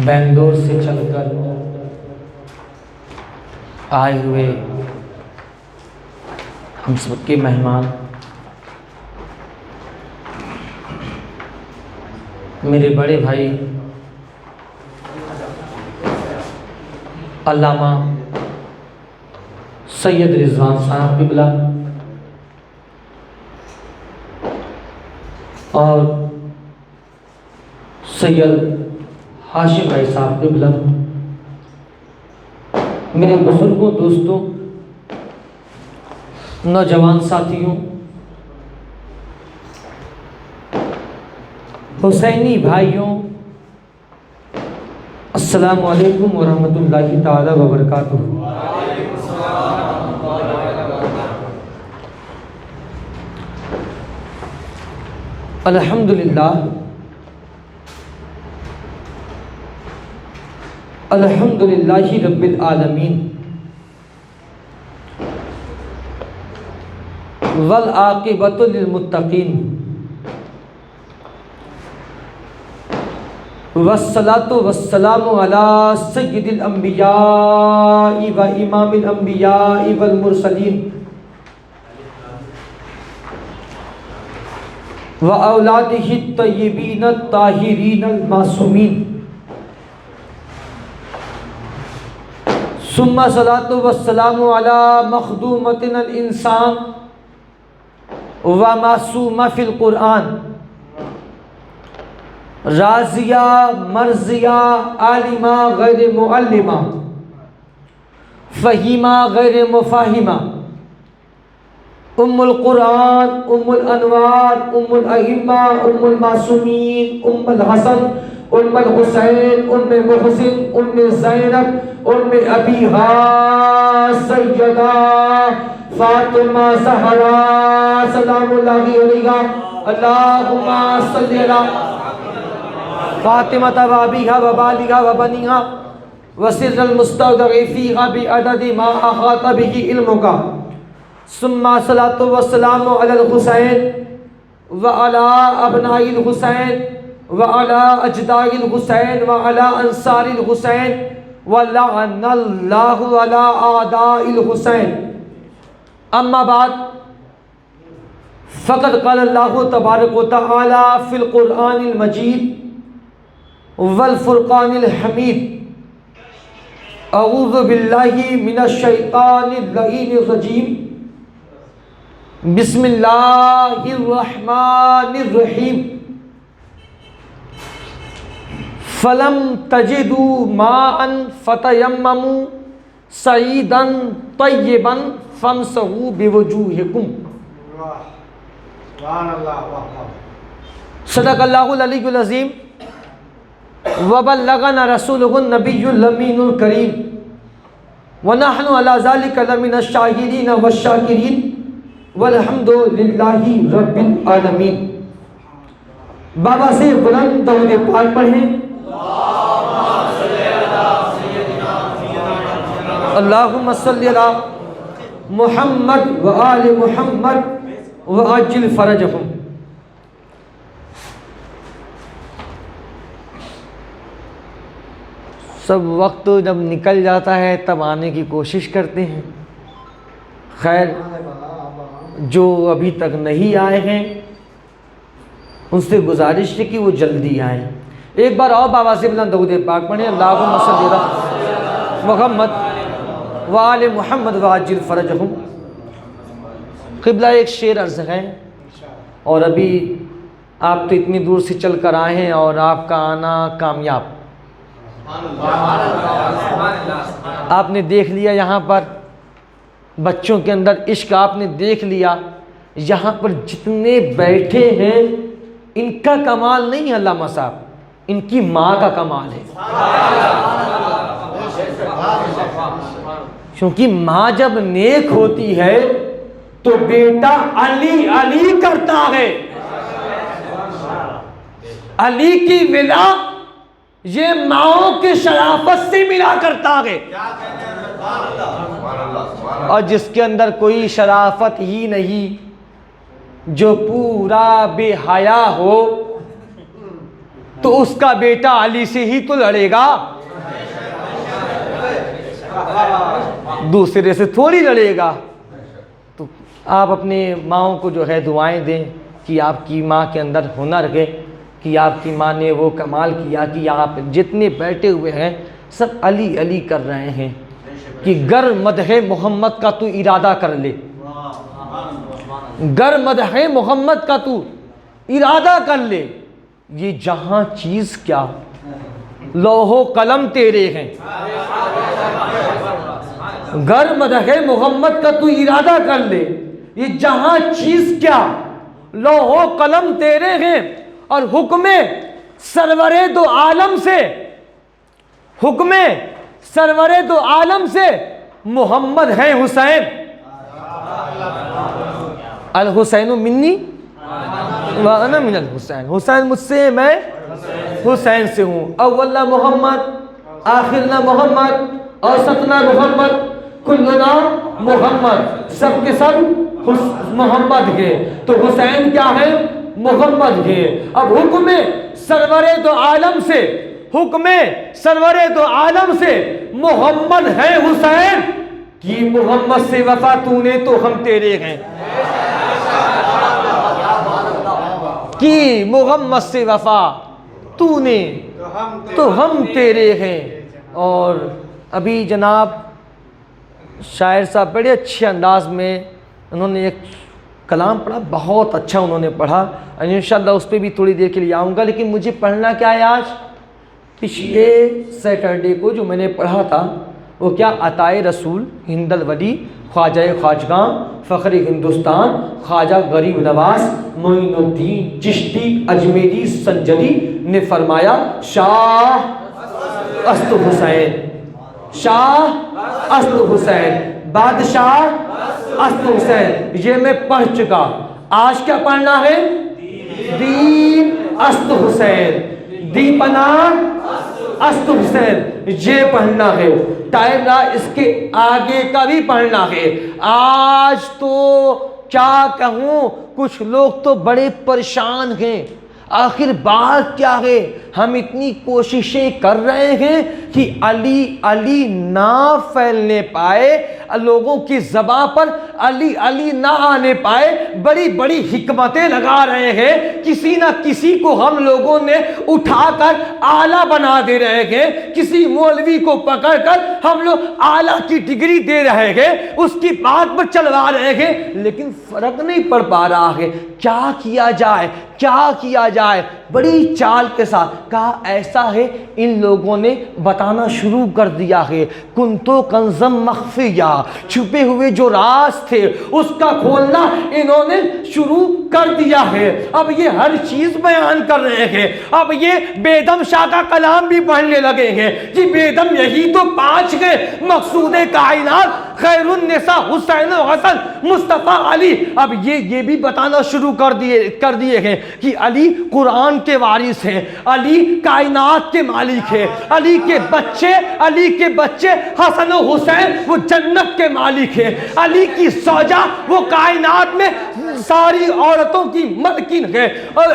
بنگلور سے چل کر آئے ہوئے ہم سب کے مہمان میرے بڑے بھائی علامہ سید رضوان صاحب قبلہ اور سید ہاشم بھائی صاحب قبلہ، میرے بزرگوں، دوستوں، نوجوان ساتھیوں، حسینی بھائیوں، السلام علیکم ورحمۃ اللہ تعالی وبرکاتہ۔ الحمدللہ الحمدللہ رب العالمین والعاقبۃ للمتقین والصلاۃ والسلام علی سید الانبیاء و امام الانبیاء والمرسلین و اولادہ الطیبین الطاہرین المعصومین، ثم صلاۃ والسلام علی مخدومتنا الانسان و معصومہ فی القرآن، راضیہ مرضیہ عالمہ غیر معلمہ، فہیمہ غیر مفاہمہ، ام القرآن، ام الانوار، ام الائمہ، ام المعصومین، ام الحسن، ام الحسین، ام محسن، ام زینب، ام ابیہا سیدہ فاطمہ زہرا سلام اللہ علیہا، اللہم صلی علی فاطمہ و ابیہا و بالہا و بنیہا وسر المستودع فیہا بعدد ما احاط بہ علمک، ثم صلاۃ والسلام علی الحسین وعلی ابناء الحسین وعلی اجداء الحسین وعلی انصار الحسین ولعن اللہ علی اعداء الحسین۔ اما بعد، فقد قال اللہ تبارک و تعالی فی القرآن المجید والفرقان الحمید، اعوذ باللہ من الشیطان اللعین الرجیم، بسم اللہ الرحمن الرحیم، فلم تجدوا ماء فتیمموا صعیدا طیبا فامسحوا بوجوہکم۔ صدق اللہ العلی العظیم وبلغنا رسولہ النبی الامین الکریم، ونحن علی ذلک لمن الشاہدین والشاکرین، والحمد للہ رب العالمین۔ بابا سے بلند درود پاک پڑھیں، اللہم صلی علی محمد و آل محمد و عجل فرجہم۔ سب وقت جب نکل جاتا ہے تب آنے کی کوشش کرتے ہیں۔ خیر، جو ابھی تک نہیں آئے ہیں ان سے گزارش ہے کہ وہ جلدی آئیں۔ ایک بار اور بابا سے بلند درود پاک پڑھیں، اللہم صلی علی محمد و آل محمد و عجل فرجہم۔ قبلہ ایک شعر عرض ہے، اور ابھی آپ تو اتنی دور سے چل کر آئے ہیں اور آپ کا آنا کامیاب۔ آپ نے دیکھ لیا یہاں پر بچوں کے اندر عشق، آپ نے دیکھ لیا یہاں پر جتنے بیٹھے ہیں ان کا کمال نہیں ہے علامہ صاحب، ان کی ماں کا کمال ہے۔ کیونکہ ماں جب نیک ہوتی ہے تو بیٹا علی علی کرتا ہے۔ علی کی ولا یہ ماؤں کی شرافت سے ملا کرتا ہے، اور جس کے اندر کوئی شرافت ہی نہیں، جو پورا بے حیا ہو، تو اس کا بیٹا علی سے ہی تو لڑے گا، دوسرے سے تھوڑی لڑے گا۔ تو آپ اپنے ماؤں کو جو ہے دعائیں دیں کہ آپ کی ماں کے اندر ہنر ہے، کہ آپ کی ماں نے وہ کمال کیا کہ آپ جتنے بیٹھے ہوئے ہیں سب علی علی کر رہے ہیں، کہ گر مدح محمد کا تو ارادہ کر لے، گر مدح محمد کا تو ارادہ کر لے، یہ جہاں چیز کیا لوح و قلم تیرے ہیں، گر مدح محمد کا تو ارادہ کر لے، یہ جہاں چیز کیا لوح و قلم تیرے ہیں، اور حکم سرور دو عالم سے، حکم سرور دو عالم سے محمد ہیں حسین، الحسین منی وانا من الحسین، حسین مجھ سے میں حسین سے ہوں، اول نہ محمد، آخر نہ محمد، اوسط نہ محمد، کلنا محمد، سب کے سب محمد کے، تو حسین کیا ہے محمد ہے۔ اب حکم سرور دو عالم سے، حکم سرور دو عالم سے محمد ہے حسین، کی محمد سے وفا تو نے تو ہم تیرے ہیں، کی محمد سے وفا تو نے تو ہم تیرے ہیں۔ اور ابھی جناب شاعر صاحب بڑے اچھے انداز میں انہوں نے ایک کلام پڑھا، بہت اچھا انہوں نے پڑھا، انشاءاللہ اس پہ بھی تھوڑی دیر کے لیے آؤں گا، لیکن مجھے پڑھنا کیا ہے آج، پچھلے سیٹرڈے کو جو میں نے پڑھا تھا وہ کیا، عطائے رسول ہند الولی خواجہ خواجگاں فخر ہندوستان خواجہ غریب نواز معین الدین چشتی اجمیری سنجری نے فرمایا، شاہ است حسین، شاہ است حسین، بادشاہ است حسین، یہ میں پڑھ چکا، آج کیا پڑھنا ہے، دین است حسین، دی پناہ است حسین، یہ پڑھنا ہے، ٹائم رہا اس کے آگے کا بھی پڑھنا ہے۔ آج تو کیا کہوں، کچھ لوگ تو بڑے پریشان ہیں، آخر بات کیا ہے، ہم اتنی کوششیں کر رہے ہیں کہ علی علی نہ پھیلنے پائے، لوگوں کی زبان پر علی علی نہ آنے پائے، بڑی بڑی حکمتیں لگا رہے ہیں، کسی نہ کسی کو ہم لوگوں نے اٹھا کر اعلیٰ بنا دے رہے ہیں، کسی مولوی کو پکڑ کر ہم لوگ اعلیٰ کی ڈگری دے رہے ہیں، اس کی بات پر چلوا رہے ہیں، لیکن فرق نہیں پڑ پا رہا ہے، کیا کیا جائے، کیا کیا جائے، بڑی چال کے ساتھ کہا ایسا ہے، ان لوگوں نے بتانا شروع کر دیا ہے، کنتو کنزم مخفیہ، چھپے ہوئے جو راز تھے اس کا کھولنا انہوں نے شروع کر دیا ہے، اب یہ ہر چیز بیان کر رہے ہیں، اب یہ بیدم شاہ کا کلام بھی پڑھنے لگے ہیں، جی بیدم یہی تو 5 گئے، مقصود کائنات خیر النساء حسین و حسن مصطفیٰ علی، اب یہ بھی بتانا شروع کر دیے ہیں کہ علی قرآن کے وارث ہیں، علی کائنات کے مالک ہیں، علی کے بچے حسن و حسین وہ جنت کے مالک ہیں، علی کی زوجہ وہ کائنات میں ساری عورتوں کی ملکن ہے، اور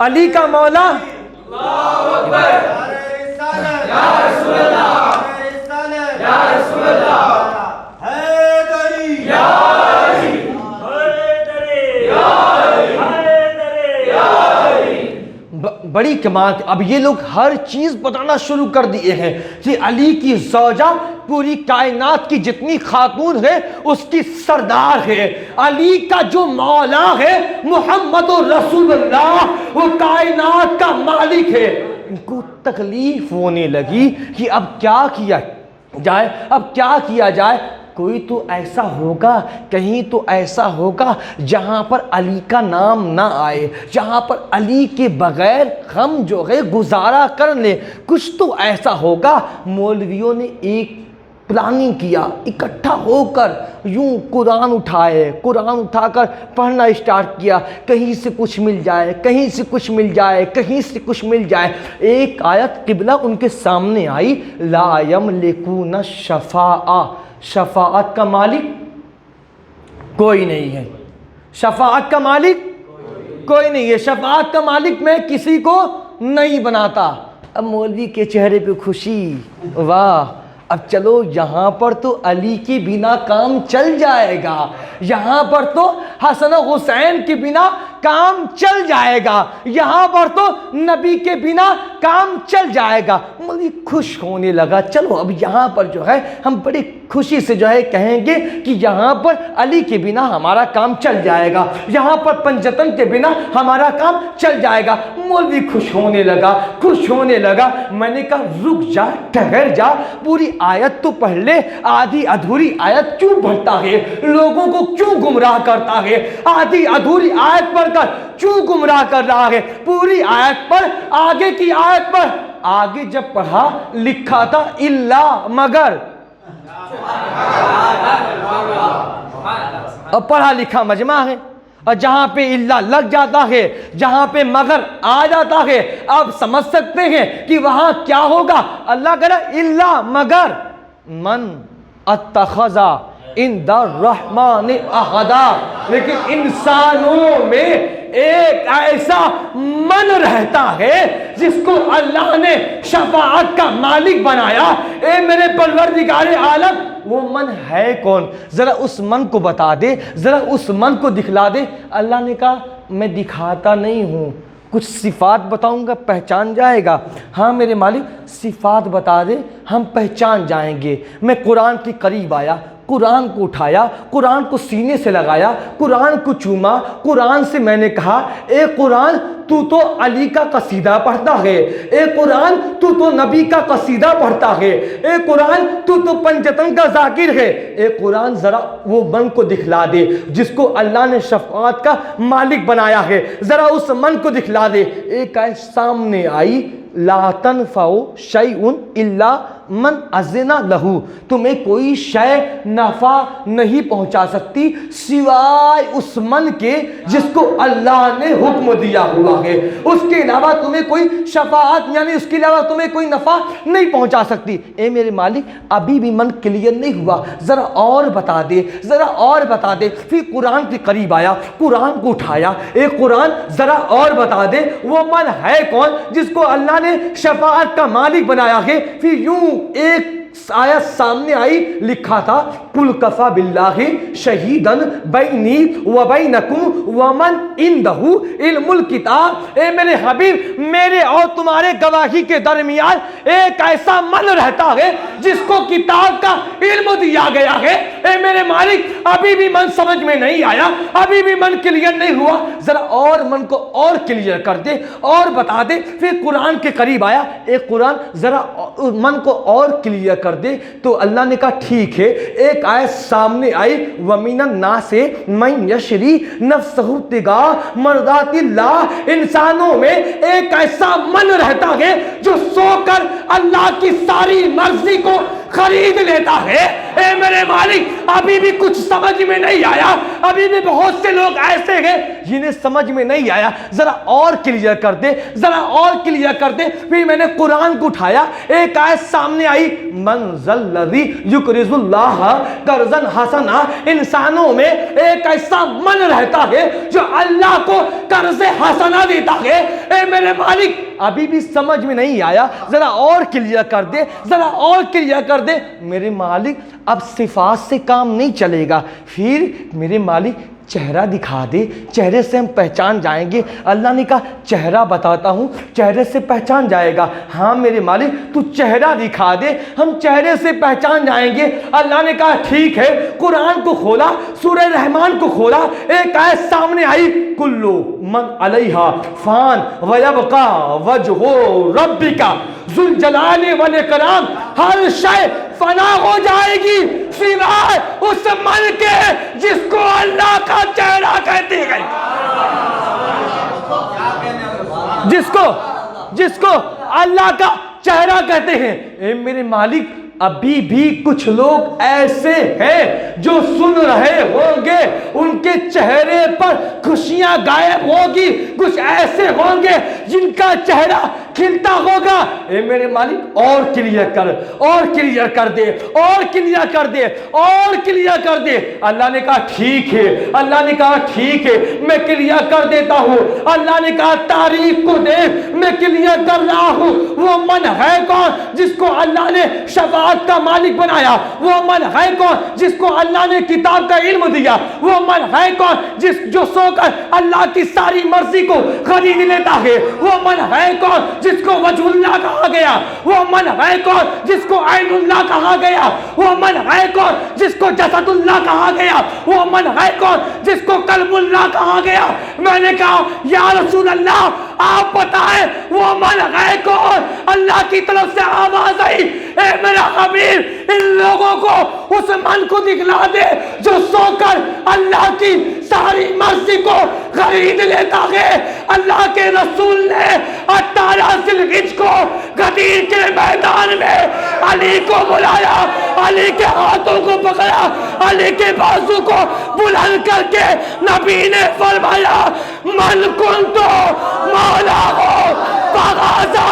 علی کا مولا اللہ اکبر، یا رسول اللہ، یا رسول اللہ، حیدری یا علی، بڑی کمال۔ اب یہ لوگ ہر چیز بتانا شروع کر دیے ہیں کہ علی کی زوجہ پوری کائنات کی جتنی خاتون ہے اس کی سردار ہے، علی کا جو مولا ہے محمد رسول اللہ وہ کائنات کا مالک ہے۔ ان کو تکلیف ہونے لگی کہ اب کیا کیا جائے، کوئی تو ایسا ہوگا، کہیں تو ایسا ہوگا جہاں پر علی کا نام نہ آئے، جہاں پر علی کے بغیر ہم جو ہے گزارا کر لیں، کچھ تو ایسا ہوگا۔ مولویوں نے ایک پلاننگ کیا، اکٹھا ہو کر یوں قرآن اٹھائے، قرآن اٹھا کر پڑھنا اسٹارٹ کیا، کہیں سے کچھ مل جائے، کہیں سے کچھ مل جائے، کہیں سے کچھ مل جائے۔ ایک آیت قبلہ ان کے سامنے آئی، لا یملکون الشفاعہ، شفاعت کا مالک کوئی نہیں ہے، شفاعت کا مالک کوئی نہیں ہے، شفاعت کا مالک میں کسی کو نہیں بناتا۔ اب مولوی کے چہرے پہ خوشی، واہ، اب چلو یہاں پر تو علی کی بنا کام چل جائے گا، یہاں پر تو حسن و حسین کی بنا کام چل جائے گا، یہاں پر تو نبی کے بنا کام چل جائے گا۔ مولوی خوش ہونے لگا، چلو اب یہاں پر جو ہے ہم بڑی خوشی سے جو ہے کہیں گے کہ یہاں پر علی کے بنا ہمارا کام چل جائے گا، یہاں پر پنجتن کے بنا ہمارا کام چل جائے گا۔ مولوی خوش ہونے لگا، خوش ہونے لگا۔ میں نے کہا رک جا، ٹھہر جا، پوری آیت تو پڑھ لے، آدھی ادھوری آیت کیوں پڑھتا ہے، لوگوں کو کیوں گمراہ کرتا ہے، آدھی ادھوری آیت پڑھ کر کیوں گمراہ کر رہا ہے، پوری آیت پر، آگے کی آیت پر۔ آگے جب پڑھا لکھا تھا الا مگر، اور پڑھا لکھا مجمع ہے، اور جہاں پہ الا لگ جاتا ہے، جہاں پہ مگر آ جاتا ہے، آپ سمجھ سکتے ہیں کہ وہاں کیا ہوگا۔ اللہ کہہ رہا الا مگر من اتخذ عند الرحمن عہدا، لیکن انسانوں میں ایک ایسا من رہتا ہے جس کو اللہ نے شفاعت کا مالک بنایا۔ اے میرے پروردگار عالم، وہ من ہے کون؟ ذرا اس من کو بتا دے، ذرا اس من کو دکھلا دے۔ اللہ نے کہا میں دکھاتا نہیں ہوں، کچھ صفات بتاؤں گا پہچان جائے گا۔ ہاں میرے مالک صفات بتا دے، ہم پہچان جائیں گے۔ میں قرآن کے قریب آیا، قرآن کو اٹھایا، قرآن کو سینے سے لگایا، قرآن کو چوما، قرآن سے میں نے کہا اے قرآن تو تو علی کا قصیدہ پڑھتا ہے، اے قرآن تو تو نبی کا قصیدہ پڑھتا ہے، اے قرآن تو تو پنجتن کا ذاکر ہے، اے قرآن ذرا وہ من کو دکھلا دے جس کو اللہ نے شفاعت کا مالک بنایا ہے، ذرا اس من کو دکھلا دے۔ ایک آیت سامنے آئی، لا تنفع شیء الا من اذن لہ، تمہیں کوئی شے نفع نہیں پہنچا سکتی سوائے اس من کے جس کو اللہ نے حکم دیا ہوا ہے، اس کے علاوہ تمہیں کوئی شفاعت یعنی اس کے علاوہ تمہیں کوئی نفع نہیں پہنچا سکتی۔ اے میرے مالک ابھی بھی من کلیئر نہیں ہوا، ذرا اور بتا دے، ذرا اور بتا دے۔ پھر قرآن کے قریب آیا، قرآن کو اٹھایا، اے قرآن ذرا اور بتا دے وہ من ہے کون جس کو اللہ نے شفاعت کا مالک بنایا ہے۔ پھر یوں ایک آیت سامنے آئی، لکھا تھا قل کفی باللہ شہیدا بینی و بینکم ومن عندہ علم الکتاب۔ اے میرے حبیب، میرے اور تمہارے گواہی کے درمیان ایک ایسا من رہتا ہے جس کو کتاب کا علم دیا گیا ہے۔ اے میرے مالک ابھی بھی من سمجھ میں نہیں آیا، ابھی بھی من کلیئر نہیں ہوا، ذرا اور من کو اور کلیئر کر دے، اور بتا دے۔ پھر قرآن کے قریب آیا، اے قرآن ذرا من کو اور کلیئر کر دے۔ تو اللہ نے کہا ٹھیک ہے۔ ایک آیت سامنے آئی، وَمِنَ النَّاسِ مَن یشری نفسہ ابتغاء مرضات اللہ، انسانوں میں ایک ایسا من رہتا ہے جو سو کر اللہ کی ساری مرضی کو خرید لیتا ہے۔ اے میرے مالک ابھی بھی کچھ سمجھ میں نہیں آیا، ابھی بھی بہت سے لوگ ایسے ہیں جنہیں سمجھ میں نہیں آیا، ذرا اور کلیئر کر دے، ذرا اور کلیئر کر دے۔ پھر میں نے قرآن کو اٹھایا، ایک آیت سامنے آئی، من ذا الذی یقرض اللہ قرضا حسنا، انسانوں میں ایک ایسا من رہتا ہے جو اللہ کو قرض حسنا دیتا ہے۔ اے میرے مالک ابھی بھی سمجھ میں نہیں آیا، ذرا اور کلیئر کر دے، ذرا اور کلیئر کر دے۔ میرے مالک اب صفات سے کام نہیں چلے گا، پھر میرے مالک چہرہ دکھا دے، چہرے سے ہم پہچان جائیں گے۔ اللہ نے کہا چہرہ بتاتا ہوں، چہرے سے پہچان جائے گا۔ ہاں میرے مالک تو چہرہ دکھا دے، ہم چہرے سے پہچان جائیں گے۔ اللہ نے کہا ٹھیک ہے۔ قرآن کو کھولا، سورہ رحمان کو کھولا، ایک آیت سامنے آئی، کلو من علیہا فان ویبقا وجہ ربک ذو الجلال والاکرام، ہر شے فنا ہو جائے گی سوائے اس من کے جس کو اللہ کا چہرہ کہتے ہیں، جس کو اللہ کا چہرہ کہتے ہیں۔ اے میرے مالک ابھی بھی کچھ لوگ ایسے ہیں جو سن رہے ہوں گے ان کے چہرے پر خوشیاں غائب ہوگی، کچھ ایسے ہوں گے جن کا چہرہ کھلتا ہوگا۔ اے میرے مالک اور کلیئر کر، اور کلیئر کر دے، اور کلیئر کر دے، اور کلیئر کر دے۔ اللہ نے کہا ٹھیک ہے، اللہ نے کہا ٹھیک ہے میں کلیئر کر دیتا ہوں۔ اللہ نے کہا تاریخ کو دیکھ میں کلیئر کر رہا ہوں۔ وہ من ہے کون جس کو اللہ نے شفاعت کا مالک بنایا؟ وہ من ہے کون جس کو اللہ نے کتاب کا علم دیا؟ وہ من ہے کون جو سو کر اللہ کی ساری مرضی کو خرید لیتا ہے؟ وہ من ہے کون جس کو وجہ اللہ کہا گیا؟ وہ من ہے کون جس کو عین اللہ کہا گیا؟ وہ من ہے کون جس کو جسد اللہ کہا گیا؟ وہ من ہے کون جس کو قلب اللہ کہا گیا؟ میں نے کہا یا رسول اللہ آپ بتائیں وہ من ہے کون؟ اللہ کی طرف سے آواز آئی اے میرا حبیب ان لوگوں کو اس من کو دکھلا دے جو سو کر اللہ کی ساری مرضی کو خرید لیتا ہے۔ اللہ کے رسول نے 18 ذی الحجہ کو غدیر کے میدان میں علی کو بلایا، علی کے ہاتھوں کو پکڑا، علی کے بازو کو بلند کر کے نبی نے فرمایا من کنت مولا ہو فغازہ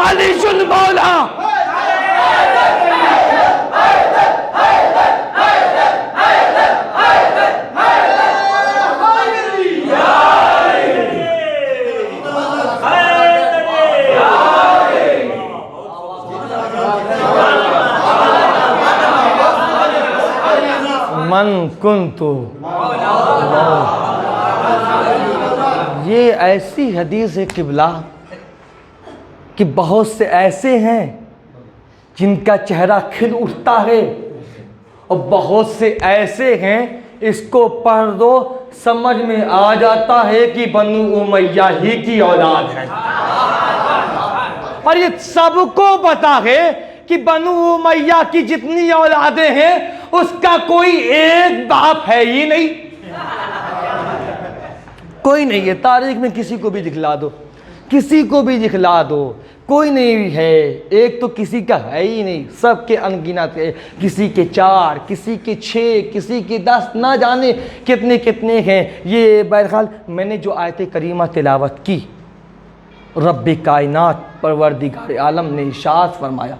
علی المولا۔ من کنتو، یہ ایسی حدیث ہے قبلہ کہ بہت سے ایسے ہیں جن کا چہرہ کھل اٹھتا ہے اور بہت سے ایسے ہیں اس کو پڑھ دو سمجھ میں آ جاتا ہے کہ بنو امیہ ہی کی اولاد ہے، اور یہ سب کو پتا ہے کہ بنو امیہ کی جتنی اولادیں ہیں اس کا کوئی ایک باپ ہے ہی نہیں، کوئی نہیں ہے۔ تاریخ میں کسی کو بھی دکھلا دو، کسی کو بھی دکھلا دو، کوئی نہیں ہے، ایک تو کسی کا ہے ہی نہیں، سب کے انگنت ہے، کسی کے 4، کسی کے 6، کسی کے 10، نہ جانے کتنے کتنے ہیں۔ یہ بہرحال میں نے جو آیت کریمہ تلاوت کی، رب کائنات پروردگار عالم نے ارشاد فرمایا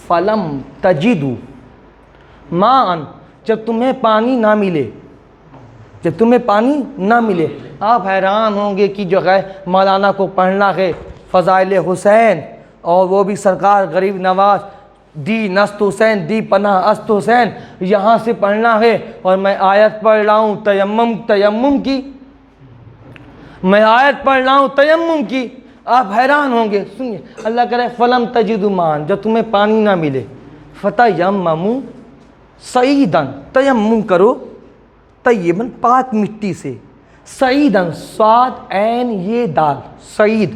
فلم تجدو ماء، جب تمہیں پانی نہ ملے، جب تمہیں پانی نہ ملے۔ آپ حیران ہوں گے کہ جو ہے مولانا کو پڑھنا ہے فضائل حسین، اور وہ بھی سرکار غریب نواز دی نست حسین دی پناہ است حسین، یہاں سے پڑھنا ہے، اور میں آیت پڑھ رہا ہوں تیمم کی، میں آیت پڑھ رہا ہوں تیمم کی۔ آپ حیران ہوں گے، سنیے اللہ کہہ رہے فلم تجدوا ماء، جب تمہیں پانی نہ ملے فتیمموا صعیداً، تیمم کرو طیباً پاک مٹی سے، صعیداً صاد عین یہ دال، صعید،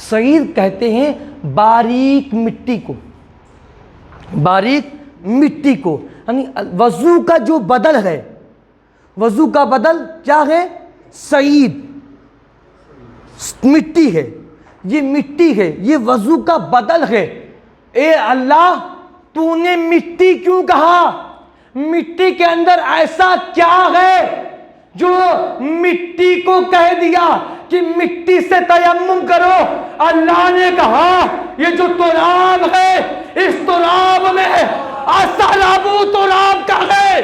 صعید کہتے ہیں باریک مٹی کو، باریک مٹی کو، یعنی وضو کا جو بدل ہے، وضو کا بدل کیا ہے؟ صعید، مٹی ہے، یہ مٹی ہے، یہ وضو کا بدل ہے۔ اے اللہ تو نے مٹی کیوں کہا؟ مٹی کے اندر ایسا کیا ہے جو مٹی کو کہہ دیا کہ مٹی سے تیمم کرو؟ اللہ نے کہا یہ جو تراب ہے اس تراب میں اثر ابو تراب کا ہے،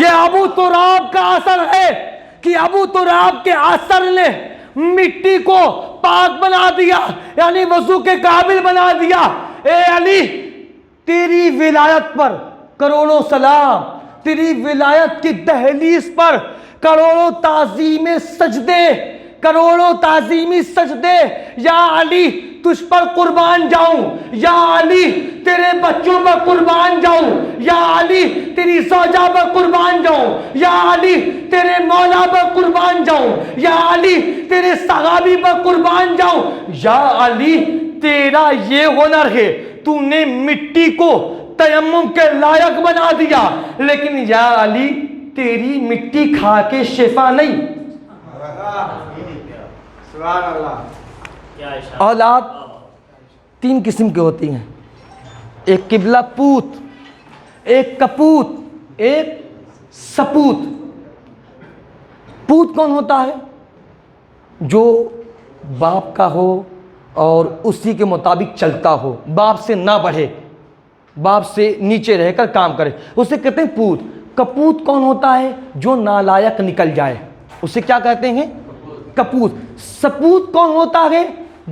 یہ ابو تراب کا اثر ہے کہ ابو تراب کے اثر نے مٹی کو پاک بنا دیا، یعنی وضو کے قابل بنا دیا۔ اے علی تیری ولایت پر کروڑوں سلام، تیری ولایت کی دہلیز پر کروڑوں تعظیمی سجدے، کروڑوں تعظیمی سجدے، یا علی تجھ پر قربان جاؤں، یا علی تیرے بچوں پر قربان جاؤں، یا علی تیری زوجہ پر قربان جاؤں، یا علی تیرے مولا پر قربان جاؤں، یا علی تیرے صحابی پر قربان جاؤں۔ یا علی تیرا یہ ہنر ہے، تو نے مٹی کو تیمم کے لائق بنا دیا، لیکن یا علی تیری مٹی کھا کے شفا نہیں۔ اولاد 3 قسم کی ہوتی ہیں، ایک قبلہ پوت، ایک کپوت، ایک سپوت۔ پوت کون ہوتا ہے؟ جو باپ کا ہو اور اسی کے مطابق چلتا ہو، باپ سے نہ بڑھے، باپ سے نیچے رہ کر کام کرے، اسے کہتے ہیں پوت۔ کپوت کون ہوتا ہے؟ جو نالائق نکل جائے، اسے کیا کہتے ہیں؟ کپوت۔ سپوت کون ہوتا ہے؟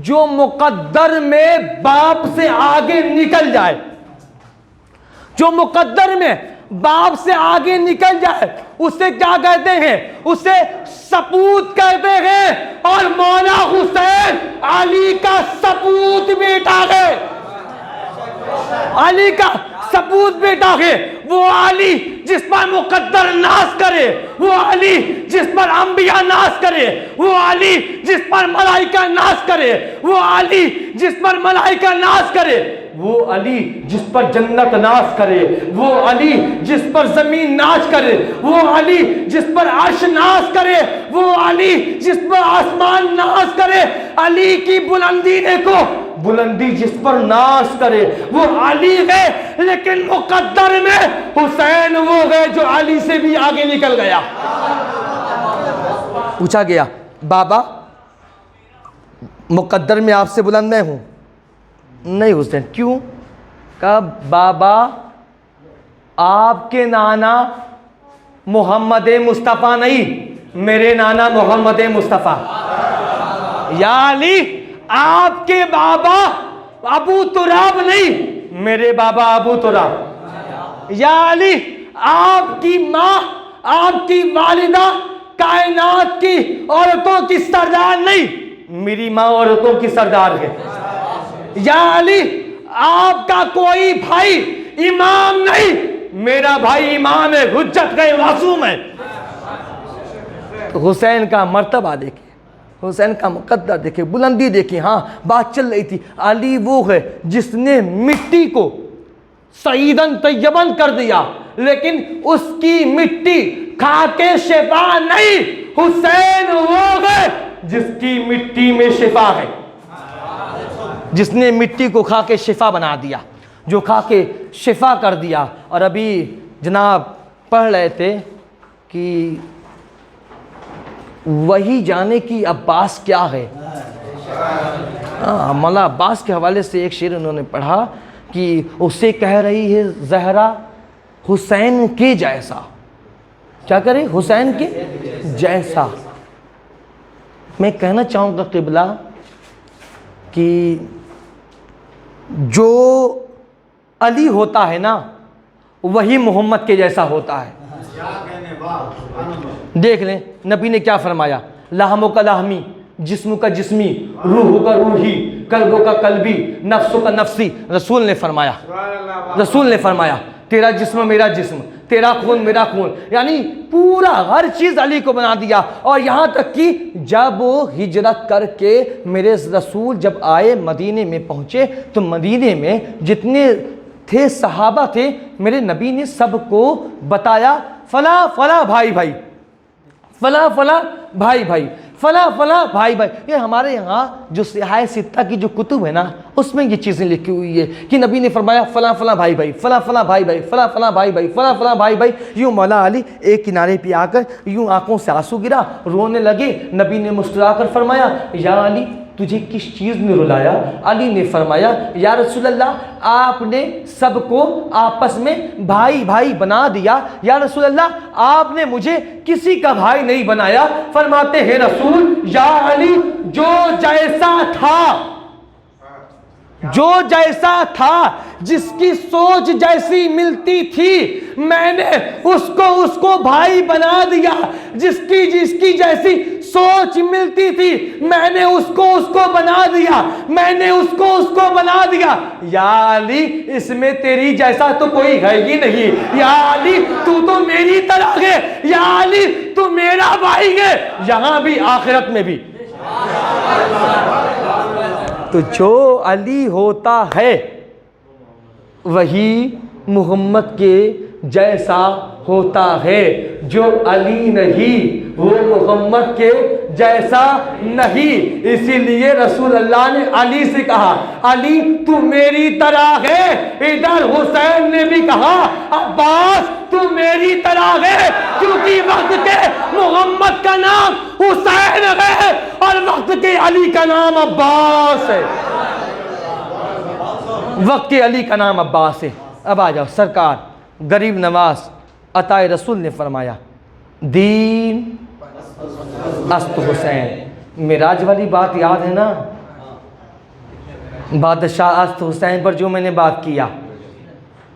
جو مقدر میں باپ سے آگے نکل جائے، جو مقدر میں باپ سے آگے نکل جائے، اسے کیا کہتے ہیں؟ اسے سپوت کہتے ہیں۔ اور مولا حسین علی کا سپوت بیٹا ہے، علی کا سپوت بیٹا ہے۔ وہ علی جس پر مقدر ناز کرے، وہ علی جس پر انبیاء ناز کرے، وہ علی جس پر ملائکہ ناز کرے، وہ علی جس پر ملائکہ ناز کرے، وہ علی جس پر جنت ناز کرے، وہ علی جس پر زمین ناز کرے، وہ علی جس پر عرش ناز کرے، وہ علی جس پر آسمان ناز کرے۔ علی کی بلندی دیکھو، بلندی جس پر ناز کرے وہ علی ہے، لیکن مقدر میں حسین وہ ہے جو علی سے بھی آگے نکل گیا۔ پوچھا گیا بابا مقدر میں آپ سے بلند میں ہوں؟ نہیں حسین۔ کیوں؟ کہا بابا آپ کے نانا محمد مصطفیٰ نہیں، میرے نانا محمد مصطفیٰ۔ یا علی آپ کے بابا ابو تراب نہیں، میرے بابا ابو تراب۔ یا علی آپ کی ماں، آپ کی والدہ کائنات کی عورتوں کی سردار نہیں، میری ماں عورتوں کی سردار ہے۔ یا علی آپ کا کوئی بھائی امام نہیں، میرا بھائی امام ہے، حجت ہے، معصوم ہے۔ حسین کا مرتبہ دیکھیں، حسین کا مقدر دیکھیں، بلندی دیکھیں۔ ہاں بات چل رہی تھی، علی وہ ہے جس نے مٹی کو سعیدن طیبن کر دیا، لیکن اس کی مٹی کھا کے شفا نہیں۔ حسین وہ ہے جس کی مٹی میں شفا ہے، جس نے مٹی کو کھا کے شفا بنا دیا، جو کھا کے شفا کر دیا۔ اور ابھی جناب پڑھ رہے تھے کہ وہی جانے کی عباس کیا ہے۔ مولا عباس کے حوالے سے ایک شعر انہوں نے پڑھا کہ اسے کہہ رہی ہے زہرا حسین کے جیسا، کیا کرے؟ حسین کے جیسا۔ میں کہنا چاہوں گا قبلہ کہ جو علی ہوتا ہے نا وہی محمد کے جیسا ہوتا ہے۔ دیکھ لیں نبی نے کیا فرمایا، لحم کا لحمی، جسم کا جسمی، روح کا روحی، قلب کا قلبی، نفس کا نفسی۔ رسول نے فرمایا، رسول نے فرمایا تیرا جسم میرا جسم، تیرا خون میرا خون، یعنی پورا ہر چیز علی کو بنا دیا۔ اور یہاں تک کہ جب وہ ہجرت کر کے میرے رسول جب آئے مدینے میں پہنچے تو مدینے میں جتنے تھے صحابہ تھے، میرے نبی نے سب کو بتایا فلاں فلاں بھائی بھائی، فلاں فلاں بھائی بھائی، فلاں فلاں بھائی بھائی۔ یہ ہمارے یہاں جو سیاہ ستہ کی جو کتب ہے نا اس میں یہ چیزیں لکھی ہوئی ہے کہ نبی نے فرمایا فلاں فلاں بھائی بھائی، فلاں فلاں بھائی بھائی، فلاں فلاں بھائی بھائی، فلاں فلاں بھائی بھائی۔ یوں مولا علی ایک کنارے پہ آ کر یوں آنکھوں سے آنسو گرا، رونے لگے۔ نبی نے مسکرا کر فرمایا یا علی تجھے کس چیز نے رلایا؟ علی نے فرمایا یا رسول اللہ آپ نے سب کو آپس میں بھائی بھائی بنا دیا، یا رسول اللہ آپ نے مجھے کسی کا بھائی نہیں بنایا۔ فرماتے ہیں رسول یا علی جو جیسا تھا، جو جیسا تھا، جس کی سوچ جیسی ملتی تھی میں نے اس کو بھائی بنا دیا، جس کی جیسی سوچ ملتی تھی میں نے اس کو بنا دیا، میں نے اس کو بنا دیا۔ یا علی اس میں تیری جیسا تو کوئی ہے ہی نہیں، یا علی تو میری طرح ہے، یا علی تو میرا بھائی ہے، یہاں بھی آخرت میں بھی۔ تو جو علی ہوتا ہے وہی محمد کے جیسا ہوتا ہے، جو علی نہیں وہ محمد کے جیسا نہیں۔ اسی لیے رسول اللہ نے علی سے کہا علی تو میری طرح ہے۔ ادھر حسین نے بھی کہا عباس تو میری طرح ہے، کیونکہ وقت کے محمد کا نام حسین ہے اور وقت کے علی کا نام عباس ہے، وقت کے علی کا نام عباس ہے۔ اب آ جاؤ، سرکار غریب نواز عطا رسول نے فرمایا دین است حسین۔ معراج والی بات یاد ہے نا، بادشاہ است حسین پر جو میں نے بات کیا،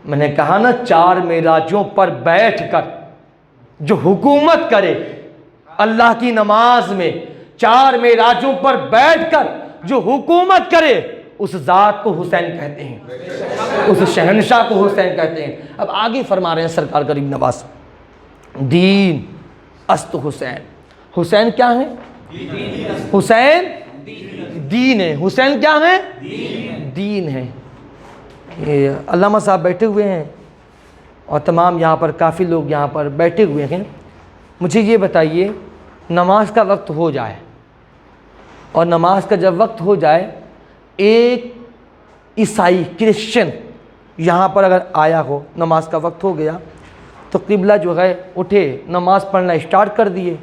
میں نے کہا نا 4 معراجوں پر بیٹھ کر جو حکومت کرے اللہ کی نماز میں، 4 معراجوں پر بیٹھ کر جو حکومت کرے اس ذات کو حسین کہتے ہیں، اس شہنشاہ کو حسین کہتے ہیں۔ اب آگے فرما رہے ہیں سرکار غریب نواز دین است حسین۔ حسین کیا ہے؟ حسین دین ہے۔ حسین کیا ہے؟ دین ہے۔ یہ علامہ صاحب بیٹھے ہوئے ہیں اور تمام یہاں پر کافی لوگ یہاں پر بیٹھے ہوئے ہیں، مجھے یہ بتائیے نماز کا وقت ہو جائے اور نماز کا جب وقت ہو جائے ایک عیسائی کرسچن یہاں پر اگر آیا ہو، نماز کا وقت ہو گیا تو قبلہ جو ہے اٹھے نماز پڑھنا اسٹارٹ کر دیے،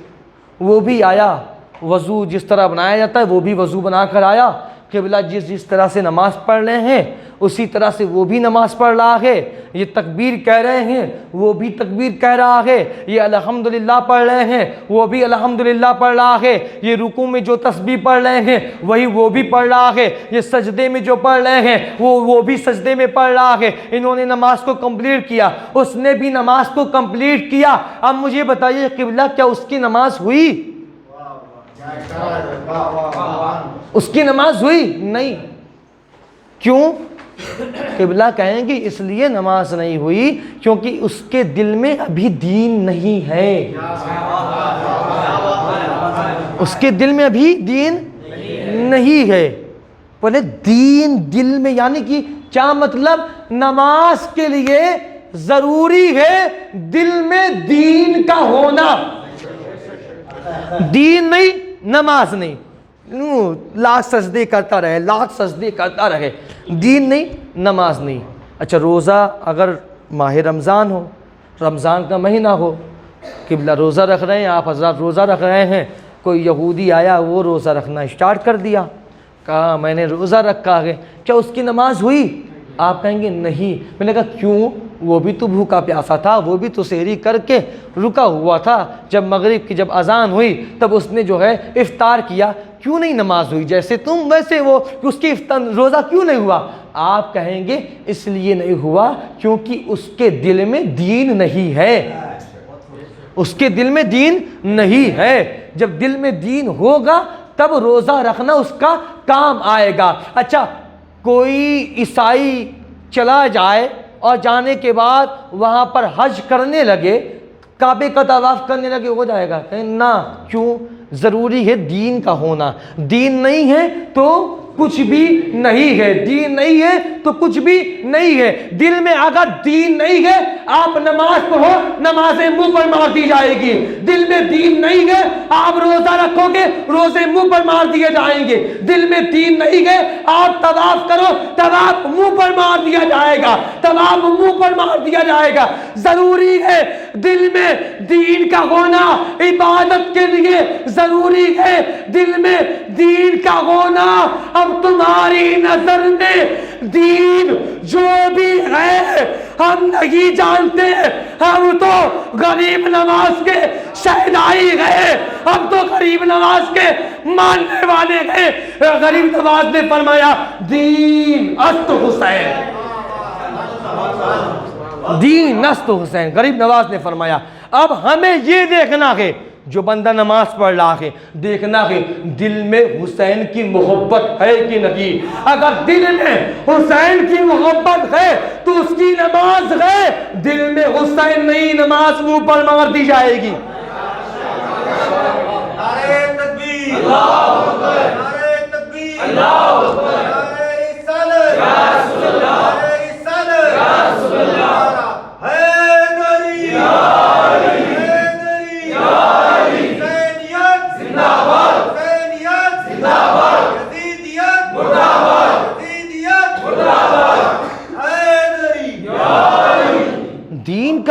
وہ بھی آیا وضو جس طرح بنایا جاتا ہے وہ بھی وضو بنا کر آیا، قبلہ جس طرح سے نماز پڑھ رہے ہیں اسی طرح سے وہ بھی نماز پڑھ رہا ہے، یہ تکبیر کہہ رہے ہیں وہ بھی تکبیر کہہ رہا ہے، یہ الحمدللہ پڑھ رہے ہیں وہ بھی الحمدللہ پڑھ رہا ہے، یہ رکوع میں جو تسبیح پڑھ رہے ہیں وہی وہ بھی پڑھ رہا ہے، یہ سجدے میں جو پڑھ رہے ہیں وہ بھی سجدے میں پڑھ رہا ہے۔ انہوں نے نماز کو کمپلیٹ کیا، اس نے بھی نماز کو کمپلیٹ کیا۔ اب مجھے بتائیے قبلہ کیا اس کی نماز ہوئی؟ اس کی نماز ہوئی نہیں۔ کیوں؟ قبلہ کہیں گے اس لیے نماز نہیں ہوئی کیونکہ اس کے دل میں ابھی دین نہیں ہے، اس کے دل میں ابھی دین نہیں ہے۔ پہلے دین دل میں، یعنی کہ کیا مطلب؟ نماز کے لیے ضروری ہے دل میں دین کا ہونا، دین نہیں نماز نہیں، لاکھ سجدے کرتا رہے لاکھ سجدے کرتا رہے، دین نہیں نماز نہیں۔ اچھا روزہ اگر ماہ رمضان ہو، رمضان کا مہینہ ہو، قبلہ روزہ رکھ رہے ہیں، آپ حضرات روزہ رکھ رہے ہیں، کوئی یہودی آیا وہ روزہ رکھنا اسٹارٹ کر دیا، کہا میں نے روزہ رکھا ہے، کیا اس کی نماز ہوئی؟ آپ کہیں گے نہیں۔ میں نے کہا کیوں؟ وہ بھی تو بھوکا پیاسا تھا، وہ بھی تو سحری کر کے رکا ہوا تھا، جب مغرب کی جب اذان ہوئی تب اس نے جو ہے افطار کیا، کیوں نہیں نماز ہوئی؟ جیسے تم ویسے وہ، اس کی روزہ کیوں نہیں ہوا؟ آپ کہیں گے اس لیے نہیں ہوا کیونکہ اس کے دل میں دین نہیں ہے، اس کے دل میں دین نہیں ہے۔ جب دل میں دین ہوگا تب روزہ رکھنا اس کا کام آئے گا۔ اچھا کوئی عیسائی چلا جائے اور جانے کے بعد وہاں پر حج کرنے لگے، کعبے کا طواف کرنے لگے، ہو جائے گا؟ کہیں نہ، کیوں؟ ضروری ہے دین کا ہونا، دین نہیں ہے تو کچھ بھی نہیں ہے، دین نہیں ہے تو کچھ بھی نہیں ہے۔ دل میں اگر دین نہیں ہے آپ نماز پڑھو نمازیں منہ پر مار دی جائے گی، دل میں دین نہیں ہے آپ روزہ رکھو گے روزے منہ پر مار دیے جائیں گے، دل میں دین نہیں ہے آپ طواف کرو طواف منہ پر مار دیا جائے گا، طواف منہ پر مار دیا جائے گا۔ ضروری ہے دل میں دین کا ہونا، عبادت کے لیے ضروری ہے دل میں دین کا ہونا۔ اب تمہاری نظر میں دین جو بھی ہے ہم نہیں جانتے، ہم تو غریب نواز کے شہدائی گئے، ہم تو غریب نواز کے ماننے والے گئے۔ غریب نواز نے فرمایا دین است حسین، دین است حسین، غریب نواز نے فرمایا۔ اب ہمیں یہ دیکھنا ہے، جو بندہ نماز پڑھ رہا ہے دیکھنا ہے دل میں حسین کی محبت ہے کہ نہیں۔ اگر دل میں حسین کی محبت ہے تو اس کی نماز ہے، دل میں حسین نہیں نماز منہ پر مار دی جائے گی۔ نعرہ تکبیر، اللہ اکبر، نعرہ تکبیر، اللہ اکبر، نعرہ رسالت، یا رسول اللہ، نعرہ رسالت، یا رسول اللہ، حیدری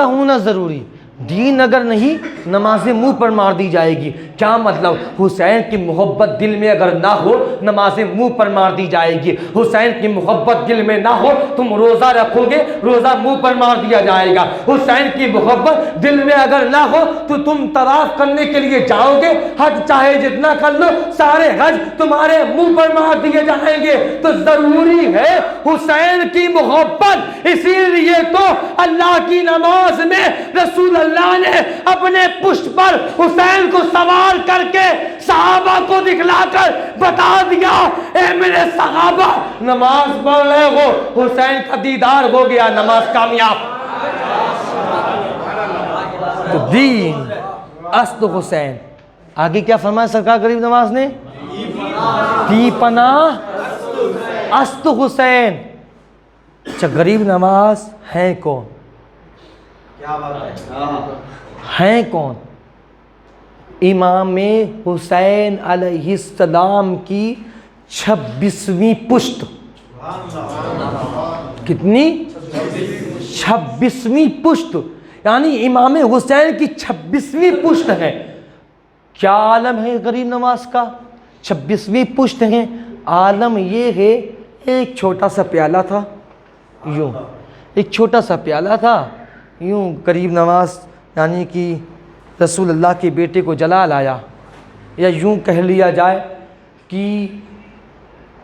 کا ہونا ضروری. دین اگر نہیں نمازیں منہ پر مار دی جائے گی. کیا مطلب؟ حسین کی محبت دل میں اگر نہ ہو نمازیں منہ پر مار دی جائے گی. حسین کی محبت دل میں نہ ہو تم روزہ رکھو گے روزہ منہ پر مار دیا جائے گا. حسین کی محبت دل میں اگر نہ ہو تو تم طواف کرنے کے لیے جاؤ گے, حج چاہے جتنا کر لو سارے حج تمہارے منہ پر مار دیے جائیں گے. تو ضروری ہے حسین کی محبت. اسی لیے تو اللہ کی نماز میں رسول اللہ نے اپنے پشت پر حسین کو سوار کر کے صحابہ کو دکھلا کر بتا دیا, اے میرے صحابہ نماز پڑھ رہے ہو, حسین کا دیدار ہو گیا, نماز کامیاب. تو دین است حسین. آگے کیا فرمایا سرکار غریب نواز نے؟ دی پناہ است حسین. اچھا غریب نواز ہیں کون؟ ہیں کون؟ امام حسین علیہ السلام کی 26ویں پشت. کتنی؟ 26ویں پشت, یعنی امام حسین کی 26ویں پشت ہے. کیا عالم ہے غریب نواز کا؟ 26ویں پشت ہے. عالم یہ ہے ایک چھوٹا سا پیالہ تھا, یوں ایک چھوٹا سا پیالہ تھا, یوں غریب نواز یعنی کہ رسول اللہ کے بیٹے کو جلا لایا, یا یوں کہہ لیا جائے کہ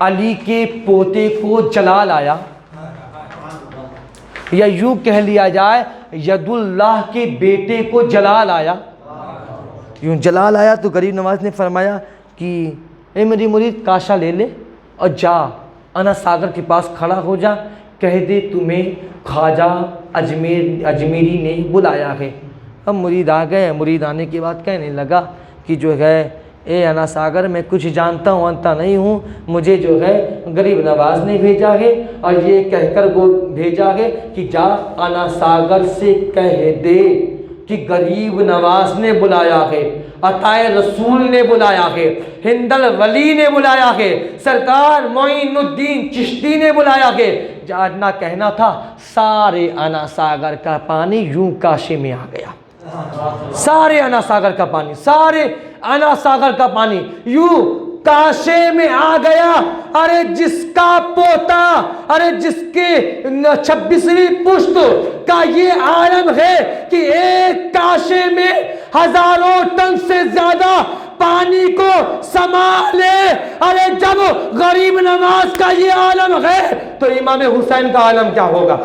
علی کے پوتے کو جلا لایا, یا یوں کہہ لیا جائے ید اللہ کے بیٹے کو جلا لایا. یوں جلا لایا تو غریب نواز نے فرمایا کہ اے میری مرید کاشا لے لے اور جا انا ساگر کے پاس کھڑا ہو جا, کہہ دے تمہیں خواجہ اجمیری نے بلایا ہے. اب مرید آ گئے. مرید آنے کے بعد کہنے لگا کہ جو ہے اے انا ساگر میں کچھ جانتا ہوں انتا نہیں ہوں, مجھے جو ہے غریب نواز نے بھیجا ہے اور یہ کہہ کر وہ بھیجا ہے کہ جا انا ساگر سے کہہ دے کہ غریب نواز نے بلایا ہے, عطائے رسول نے بلایا ہے, ہندل ولی نے بلایا ہے, سرکار معین الدین چشتی نے بلایا ہے. جاننا کہنا تھا سارے انا ساگر کا پانی یوں کاشی میں آ گیا. سارے انا ساگر کا پانی, سارے انا ساگر کا پانی یوں کاشے میں آ گیا. ارے جس کا پوتا, ارے جس کے 26ویں پشت کا یہ عالم ہے کہ ایک کاشے میں ہزاروں ٹن سے زیادہ پانی کو سنبھالے, ارے جب غریب نواز کا یہ عالم ہے تو امام حسین کا عالم کیا ہوگا؟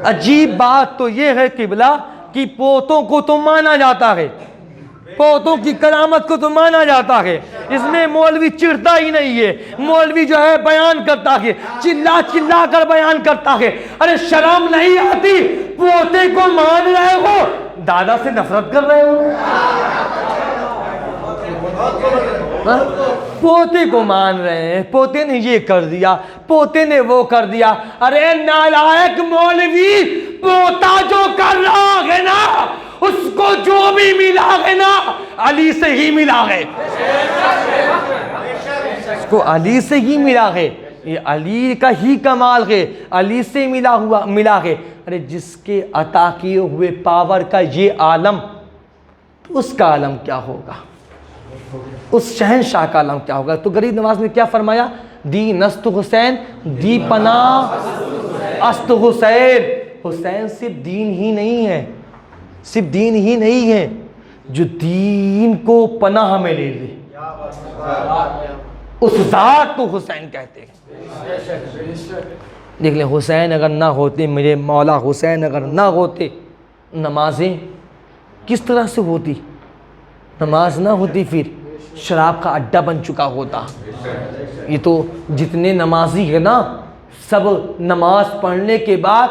عجیب بات تو یہ ہے قبلہ کہ پوتوں کو تو مانا جاتا ہے, پوتوں کی کرامت کو تو مانا جاتا ہے, اس میں مولوی چڑھتا ہی نہیں ہے. مولوی جو ہے بیان کرتا ہے, چلا چلا کر بیان کرتا ہے. ارے شرم نہیں آتی؟ پوتے کو مان رہے ہو, دادا سے نفرت کر رہے ہو. پوتے کو مان رہے ہیں, پوتے نے یہ کر دیا, پوتے نے وہ کر دیا. ارے نالائق مولوی, پوتا جو کر رہا ہے نا اس کو جو بھی ملا ہے نا علی سے ہی ملا ہے, اس کو علی سے ہی ملا ہے. یہ علی کا ہی کمال ہے, علی سے ملا ہے. ارے جس کے عطا کیے ہوئے پاور کا یہ عالم, تو اس کا عالم کیا ہوگا؟ اس شہنشاہ کا عالم کیا ہوگا؟ تو غریب نواز نے کیا فرمایا؟ دی نست حسین, دی پناہ است حسین. حسین صرف دین ہی نہیں ہے, صرف دین ہی نہیں ہے, جو دین کو پناہ میں لے لے اس ذات کو حسین کہتے ہیں. دیکھ لیں, حسین اگر نہ ہوتے, میرے مولا حسین اگر نہ ہوتے, نمازیں کس طرح سے ہوتی؟ نماز نہ ہوتی پھر شراب کا اڈا بن چکا ہوتا. یہ تو جتنے نمازی ہے نا سب نماز پڑھنے کے بعد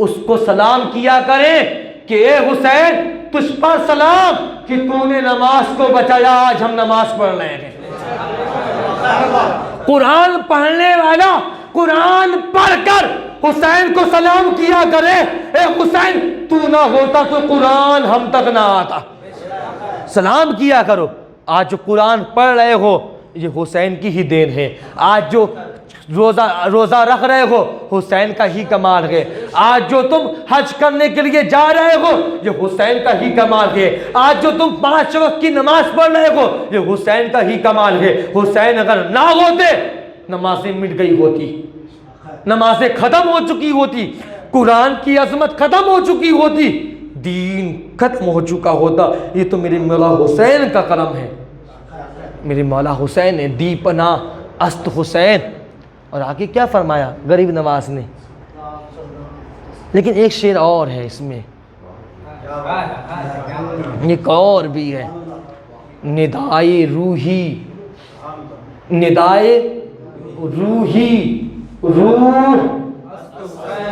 اس کو سلام کیا کریں کہ اے حسین تجھ پر سلام کہ تو نے نماز کو بچایا, آج ہم نماز پڑھ رہے ہیں. قرآن پڑھنے والا قرآن پڑھ کر حسین کو سلام کیا کرے, اے حسین تو نہ ہوتا تو قرآن ہم تک نہ آتا. سلام کیا کرو. آج جو قرآن پڑھ رہے ہو یہ حسین کی ہی دین ہے. آج جو روزہ رکھ رہے ہو، حسین کا ہی کمال ہے۔ آج جو تم حج کرنے کے لیے جا رہے ہو، یہ حسین کا ہی کمال ہے۔ آج جو تم 5 وقت کی نماز پڑھ رہے ہو، یہ حسین کا ہی کمال ہے۔ حسین اگر نہ ہوتے، نمازیں مٹ گئی ہوتی، نمازیں ختم ہو چکی ہوتی، قرآن کی عظمت ختم ہو چکی ہوتی، دین ختم ہو چکا ہوتا۔ یہ تو میرے مولا حسین کا کرم ہے، میرے مولا حسین نے دی پناہ است حسین۔ اور آگے کیا فرمایا غریب نواز نے؟ لیکن ایک شعر اور ہے اس میں، ایک اور بھی ہے، ندائے روحی، ندائے روحی، روح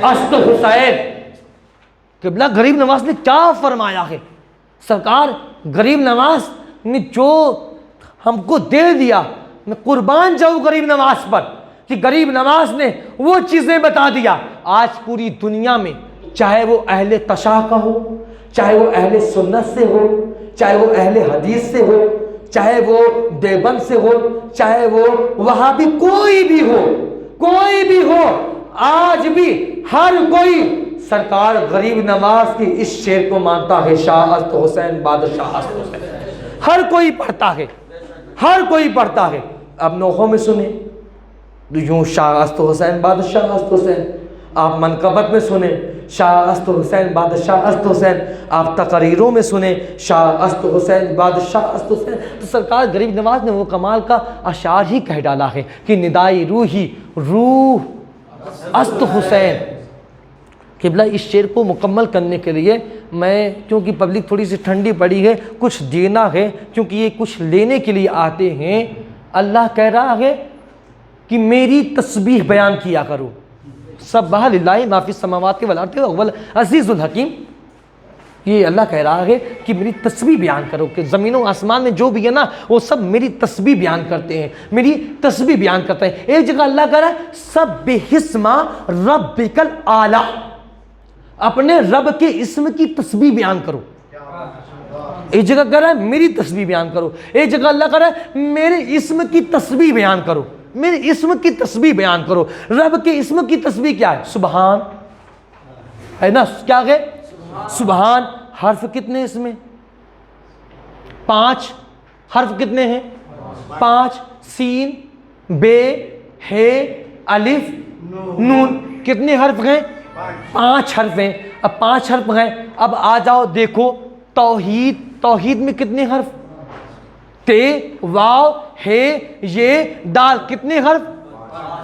است حسین۔ قبلہ غریب نواز نے کیا فرمایا ہے؟ سرکار غریب نواز نے جو ہم کو دے دیا، میں قربان جاؤں غریب نواز پر، کہ غریب نواز نے وہ چیزیں بتا دیا۔ آج پوری دنیا میں چاہے وہ اہل تشیع کا ہو، چاہے وہ اہل سنت سے ہو، چاہے وہ اہل حدیث سے ہو، چاہے وہ دیوبند سے ہو، چاہے وہ وہابی، کوئی بھی ہو، کوئی بھی ہو، آج بھی ہر کوئی سرکار غریب نواز کی اس شعر کو مانتا ہے، شاہ است حسین بادشاہ است حسین۔ ہر کوئی پڑھتا ہے، ہر کوئی پڑھتا ہے۔ اب نوحوں میں سنیں یوں شاہ است حسین بادشاہ است حسین، آپ منقبت میں سنیں شاہ است حسین بادشاہ است حسین، آپ تقریروں میں سنیں شاہ است حسین بادشاہ است حسین۔ تو سرکار غریب نواز نے وہ کمال کا اشعار ہی کہہ ڈالا ہے کہ ندائی روحی، روح است حسین۔ قبلہ اس شعر کو مکمل کرنے کے لیے میں، کیونکہ پبلک تھوڑی سی ٹھنڈی پڑی ہے، کچھ دینا ہے، کیونکہ یہ کچھ لینے کے لیے آتے ہیں۔ اللہ کہہ رہا ہے کہ میری تسبیح بیان کیا کرو، سبح للہ ما فی السماوات والارض وهو العزیز الحکیم۔ یہ اللہ کہہ رہا ہے کہ میری تسبیح بیان کرو، کہ زمین و آسمان میں جو بھی ہے نا وہ سب میری تسبیح بیان کرتے ہیں، میری تسبیح بیان کرتے ہیں۔ ایک جگہ اللہ کہہ رہا ہے سبح اسم ربک الاعلی، اپنے رب کے اسم کی تسبیح بیان کرو۔ ایک جگہ کہہ رہا ہے میری تسبیح بیان کرو، ایک جگہ اللہ کہہ رہا ہے میرے اسم کی تسبیح بیان کرو، میرے اسم کی تسبیح بیان کرو۔ رب کے اسم کی تسبیح کیا ہے؟ سبحان ہے نا، کیا ہے؟ سبحان۔ حرف کتنے اس میں؟ 5 حرف کتنے ہیں؟ 5۔ سین، بے، ہے، الف، نون، کتنے حرف ہیں؟ 5 حرف ہیں۔ اب 5 حرف ہیں، اب آ جاؤ دیکھو توحید، توحید میں کتنے حرف؟ تے، واو، ہے، یہ، دال، کتنے حرف؟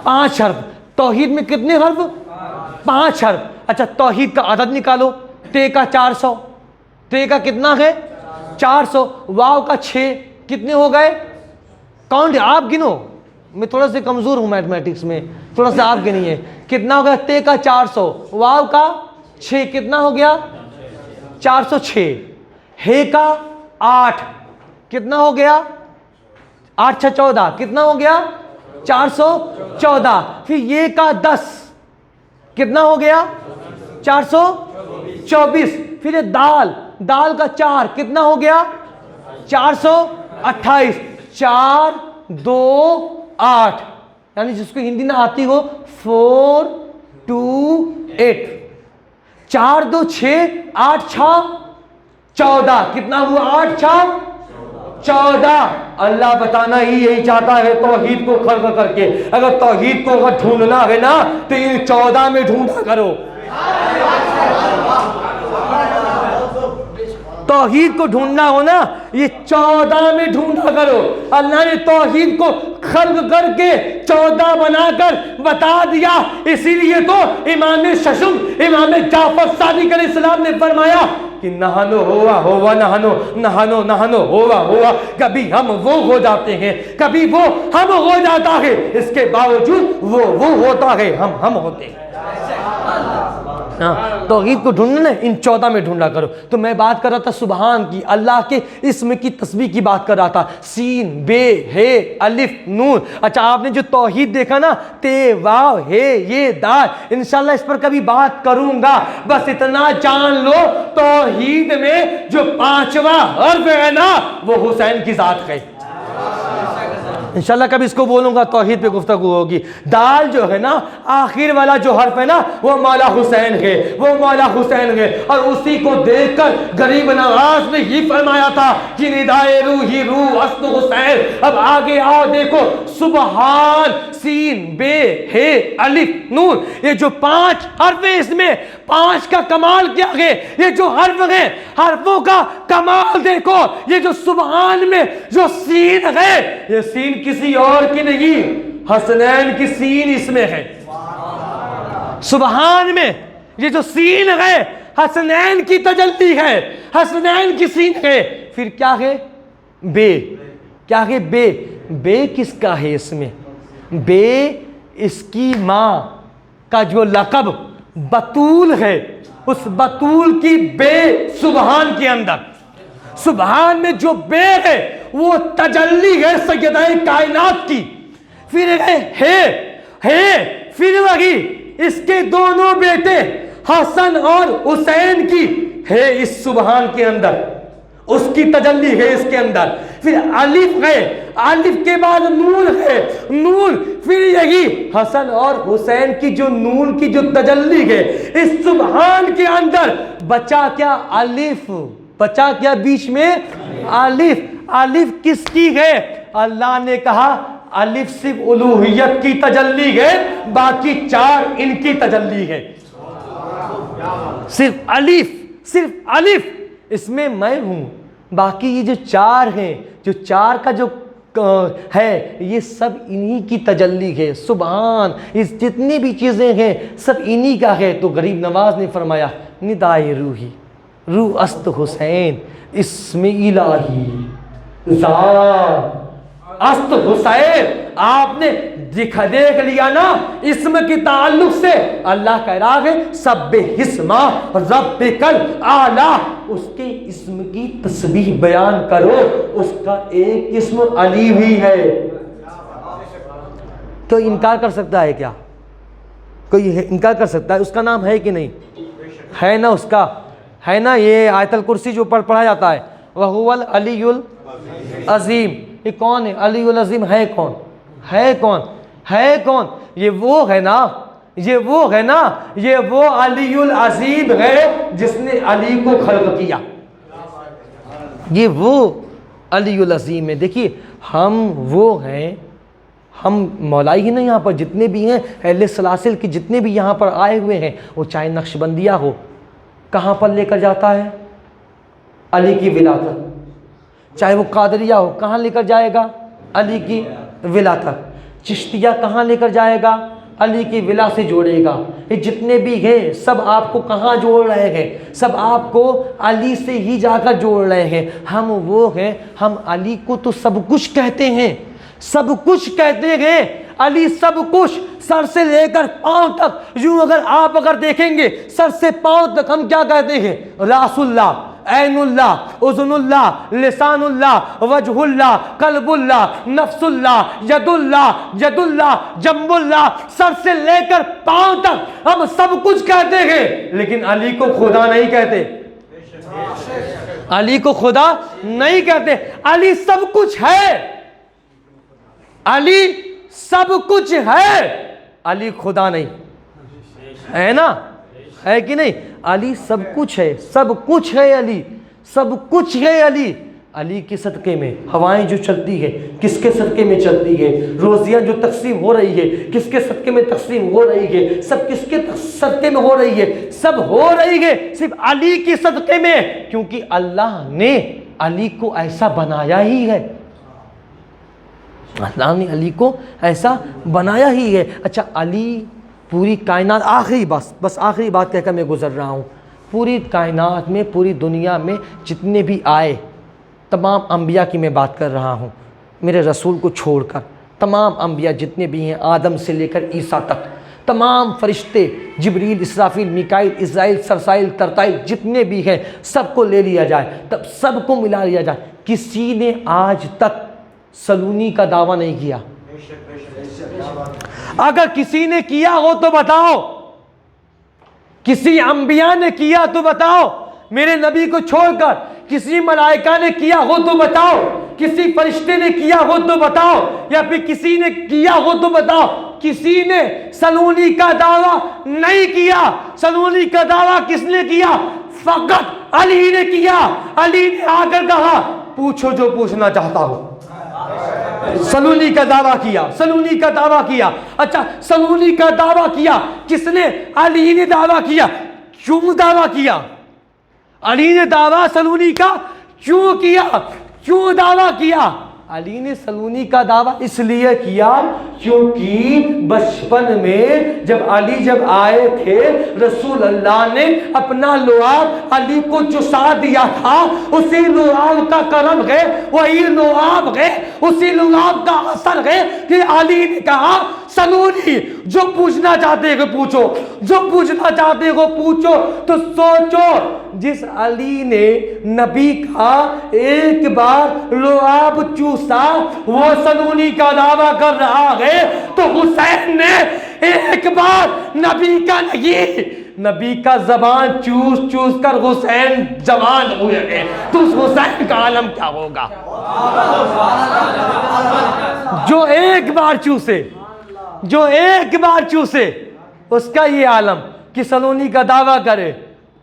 5 حرف۔ توحید میں کتنے حرف؟ 5 حرف۔ اچھا توحید کا عدد نکالو، تے کا 400، تے کا کتنا ہے؟ 400، واو کا 6، کتنے ہو گئے؟ کاؤنٹ آپ گنو، میں تھوڑا سے کمزور ہوں میتھمیٹکس میں، تھوڑا سا آپ گنیے کتنا ہو گیا؟ تے کا 400، واو کا 6، کتنا ہو گیا؟ 406۔ ہے کا 8، کتنا ہو گیا؟ 8 6 14، کتنا ہو گیا؟ 414۔ پھر یہ کا 10، کتنا ہو گیا؟ 424۔ پھر یہ دال، دال کا 4، کتنا ہو گیا؟ 428۔ 4 2 8، یعنی جس کو ہندی نہ آتی ہو 4 2 8، 4 2 6، 8 6 14، کتنا ہوا؟ 8 6 14۔ اللہ بتانا ہی یہی چاہتا ہے توحید کو خلق کر کے، اگر توحید کو اگر ڈھونڈنا ہے نا تو ان 14 میں ڈھونڈا کرو، توحید کو ڈھونڈنا ہو نا یہ 14 میں ڈھونڈا کرو۔ اللہ نے توحید کو خلق کر کے 14 بنا کر بتا دیا، اسی لیے تو امام ششم امام جعفر صادق علیہ السلام نے فرمایا کہ نہنو ہوا ہوا نہنو نہنو نہنو ہوا ہوا، کبھی ہم وہ ہو جاتے ہیں، کبھی وہ ہم ہو جاتا ہے، اس کے باوجود وہ ہوتا ہے، ہم ہوتے ہیں۔ توحید کو ڈھونڈنا ان 14 میں ڈھونڈا کرو۔ تو میں بات کر رہا تھا سبحان کی، اللہ کے اسم کی تسبیح کی بات کر رہا تھا، سین، بے، ہے، الف، نون۔ اچھا آپ نے جو توحید دیکھا نا، تے، واو، ہے، یہ، دال، انشاءاللہ اس پر کبھی بات کروں گا، بس اتنا جان لو توحید میں جو 5واں حرف ہے نا وہ حسین کی ذات ہے۔ انشاءاللہ کبھی اس کو بولوں گا، توحید پہ گفتگو ہوگی۔ دال جو ہے نا، آخر والا جو حرف ہے نا، وہ مولا حسین ہے، وہ مولا حسین ہے، اور اسی کو دیکھ کر غریب نواز نے ہی فرمایا تھا کہ ندائے روحی روح است حسین۔ اب آگے آؤ دیکھو، سبحان، سین، بے، ہے، الف، نون، یہ جو 5 حرف ہیں، اس میں 5 کا کمال کیا ہے؟ یہ جو حرف ہیں، حرفوں کا کمال دیکھو۔ یہ جو سبحان میں جو سین ہے، یہ سین کسی اور کی نہیں، حسنین کی سین اس میں ہے۔ سبحان میں یہ جو سین ہے، حسنین کی تجلی ہے، حسنین کی سین ہے۔ پھر کیا ہے؟ بے، کیا ہے؟ بے، بے کس کا ہے اس میں؟ بے اس کی ماں کا جو لقب بطول ہے، اس بطول کی بے سبحان کے اندر، سبحان میں جو بے ہے وہ تجلی ہے سیدہ کائنات کی۔ پھر ہے، پھر وہی اس کے دونوں بیٹے حسن اور حسین کی ہے اس سبحان کے اندر، اس کی تجلی ہے اس کے اندر۔ پھر الف ہے، الف کے بعد نون ہے، نون، پھر یہی حسن اور حسین کی جو نون کی جو تجلی ہے اس سبحان کے اندر۔ بچا کیا؟ الف، بچا کیا بیچ میں؟ الف۔ الف کس کی ہے؟ اللہ نے کہا الف صرف الوہیت کی تجلی ہے، باقی 4 ان کی تجلی ہے۔ صرف الف، صرف الف، اس میں میں ہوں، باقی یہ جو 4 ہیں، جو 4 کا جو ہے، یہ سب انہی کی تجلی ہے۔ سبحان، اس جتنی بھی چیزیں ہیں سب انہی کا ہے۔ تو غریب نواز نے فرمایا ندائے روحی روح است حسین، اسم الہی ذات است حسین۔ آپ نے دیکھ لیا نا، اسم کی تعلق سے اللہ کہہ رہا ہے سبح اسم ربک الاعلی، اس کے اسم کی تسبیح بیان کرو، اس کا ایک اسم علی بھی ہے۔ تو انکار کر سکتا ہے کیا؟ کوئی انکار کر سکتا ہے؟ اس کا نام ہے کہ نہیں ہے؟ نا اس کا ہے نا، یہ آیت الکرسی جو پڑھا جاتا ہے، وَهُوَ الْعَلِيُّ الْعَظِيمُ، یہ کون ہے؟ علی العظیم ہے کون؟ ہے کون؟ ہے کون؟ یہ وہ ہے نا، یہ وہ ہے نا، یہ وہ علی العظیم ہے جس نے علی کو خلق کیا، یہ وہ علی العظیم ہے۔ دیکھیے ہم وہ ہیں، ہم مولائی ہی نہیں، یہاں پر جتنے بھی ہیں اہل سلاسل کی جتنے بھی یہاں پر آئے ہوئے ہیں، وہ چاہے نقشبندیہ ہو، کہاں پر لے کر جاتا ہے؟ علی کی ولادت۔ چاہے وہ قادریہ ہو، کہاں لے کر جائے گا؟ علی کی ولادت۔ چشتیہ کہاں لے کر جائے گا؟ علی کی ولا سے جوڑے گا۔ یہ جتنے بھی ہیں سب آپ کو کہاں جوڑ رہے ہیں؟ سب آپ کو علی سے ہی جا کر جوڑ رہے ہیں۔ ہم وہ ہیں، ہم علی کو تو سب کچھ کہتے ہیں، سب کچھ کہتے ہیں۔ علی سب کچھ، سر سے لے کر پاؤں تک، یوں اگر آپ دیکھیں گے سر سے پاؤں تک ہم کیا کہتے ہیں؟ راس اللہ، عین اللہ، اذن اللہ، لسان اللہ، وجہ اللہ، قلب اللہ، نفس اللہ، ید اللہ، ید اللہ، جنب اللہ، سر سے لے کر پاؤں تک ہم سب کچھ کہتے ہیں، لیکن علی کو خدا نہیں کہتے، علی کو خدا نہیں کہتے۔ علی سب کچھ ہے، علی سب کچھ ہے، علی خدا نہیں ہے نا، ہے کہ نہیں؟ علی سب کچھ ہے، سب کچھ ہے، علی سب کچھ ہے۔ علی علی کے صدقے میں ہوائیں جو چلتی ہے کس کے صدقے میں چلتی ہے؟ روزیاں جو تقسیم ہو رہی ہے کس کے صدقے میں تقسیم ہو رہی ہے؟ سب کس کے صدقے میں ہو رہی ہے؟ سب ہو رہی ہے صرف علی کے صدقے میں، کیونکہ اللہ نے علی کو ایسا بنایا ہی ہے، اللہ نے علی کو ایسا بنایا ہی ہے۔ اچھا علی پوری کائنات، آخری بس آخری بات کہہ کر میں گزر رہا ہوں، پوری کائنات میں، پوری دنیا میں جتنے بھی آئے، تمام انبیاء کی میں بات کر رہا ہوں، میرے رسول کو چھوڑ کر تمام انبیاء جتنے بھی ہیں، آدم سے لے کر عیسیٰ تک، تمام فرشتے، جبریل، اسرافیل، میکائیل، اسرائیل، سرسائل، ترتائل، جتنے بھی ہیں سب کو لے لیا جائے، تب سب کو ملا لیا جائے، کسی نے آج تک سلونی کا دعویٰ نہیں کیا۔ اگر کسی نے کیا ہو تو بتاؤ، کسی انبیاء نے کیا تو بتاؤ، میرے نبی کو چھوڑ کر کسی ملائکہ نے کیا ہو تو بتاؤ، کسی فرشتے نے کیا ہو تو بتاؤ، یا پھر کسی نے کیا ہو تو بتاؤ۔ کسی نے سلونی کا دعویٰ نہیں کیا۔ سلونی کا دعویٰ کس نے کیا؟ فقط علی نے کیا۔ علی نے آ کر کہا پوچھو جو پوچھنا چاہتا ہو۔ سلونی کا دعویٰ کیا، سلونی کا دعویٰ کیا۔ اچھا، سلونی کا دعویٰ کیا کس نے؟ علی نے دعویٰ کیا۔ کیوں دعویٰ کیا؟ علی نے دعویٰ سلونی کا کیوں کیا؟ کیوں دعویٰ کیا؟ علی نے سلونی کا دعویٰ اس لیے کیا کیونکہ بچپن میں جب علی آئے تھے، رسول اللہ نے اپنا لعاب علی کو چسا دیا تھا۔ اسی لعاب کا کرم ہے، وہی لعاب ہے، اسی لعاب کا اثر ہے کہ علی نے کہا سلونی جو پوچھنا چاہتے ہو پوچھو، جو پوچھنا چاہتے ہو پوچھو۔ تو سوچو، جس علی نے نبی کا ایک بار لعاب چوسا وہ سلونی کا دعویٰ کر رہا ہے، تو حسین نے ایک بار نبی کا نہیں، نبی کا زبان چوس چوس کر حسین جوان ہوئے ہیں، تو اس حسین کا عالم کیا ہوگا؟ جو ایک بار چوسے، جو ایک بار چوسے، اس کا یہ عالم کہ سلونی کا دعویٰ کرے۔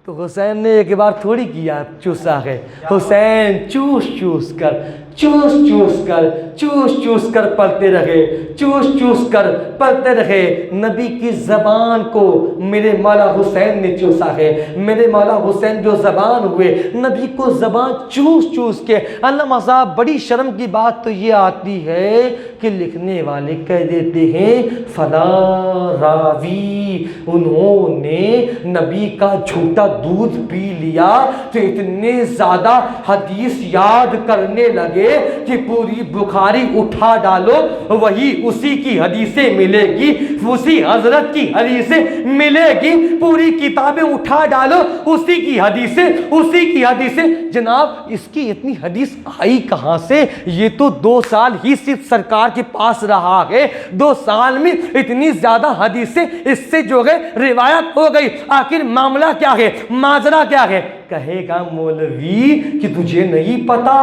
تو حسین نے ایک بار تھوڑی کیا چوسا ہے، حسین چوس چوس کر چوس چوس کر چوس چوس کر پڑھتے رہے، چوس چوس کر پڑھتے رہے۔ نبی کی زبان کو میرے مولا حسین نے چوسا ہے، میرے مولا حسین جو زبان ہوئے، نبی کو زبان چوس چوس کے۔ علامہ صاحب بڑی شرم کی بات تو یہ آتی ہے کہ لکھنے والے کہہ دیتے ہیں فلاں راوی انہوں نے نبی کا جھوٹا دودھ پی لیا تو اتنے زیادہ حدیث یاد کرنے لگے کہ پوری بخاری اٹھا ڈالو وہی اسی کی حدیثیں ملے گی، اسی حضرت کی حدیثیں ملے گی، پوری کتابیں اٹھا ڈالو اسی کی حدیثیں، اسی کی حدیثیں۔ جناب اس کی اتنی حدیث آئی کہاں سے؟ یہ تو 2 سال ہی صرف سرکار کے پاس رہا ہے، 2 سال میں اتنی زیادہ حدیثیں اس سے جو ہے روایت ہو گئی۔ آخر معاملہ کیا ہے؟ ماجرا کیا ہے؟ کہے گا مولوی کہ تجھے نہیں پتا،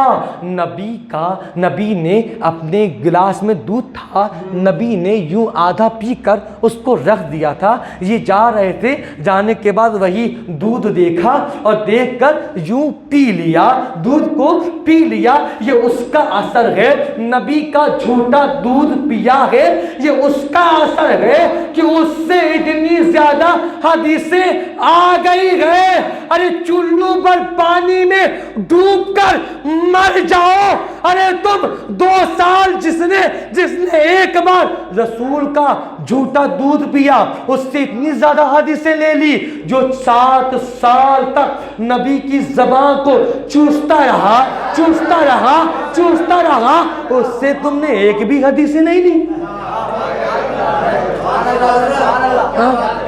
نبی نے اپنے گلاس میں دودھ تھا، نبی نے یوں آدھا پی کر اس کو رکھ دیا تھا، یہ جا رہے تھے، جانے کے بعد وہی دودھ دیکھا اور دیکھ کر یوں پی لیا، دودھ کو پی لیا۔ یہ اس کا اثر ہے، نبی کا جھوٹا دودھ پیا ہے، یہ اس کا اثر ہے کہ اس سے اتنی زیادہ حدیثیں آ گئی ہے۔ ارے چلو پر پانی میں ڈوب کر مر جاؤ۔ ارے تم 2 سال جس نے ایک بار رسول کا جھوٹا دودھ پیا اس سے اتنی زیادہ حدیثیں لے لی، جو 7 سال تک نبی کی زبان کو چوستا رہا چوستا رہا چوستا رہا، اس سے تم نے ایک بھی حدیثیں نہیں لی۔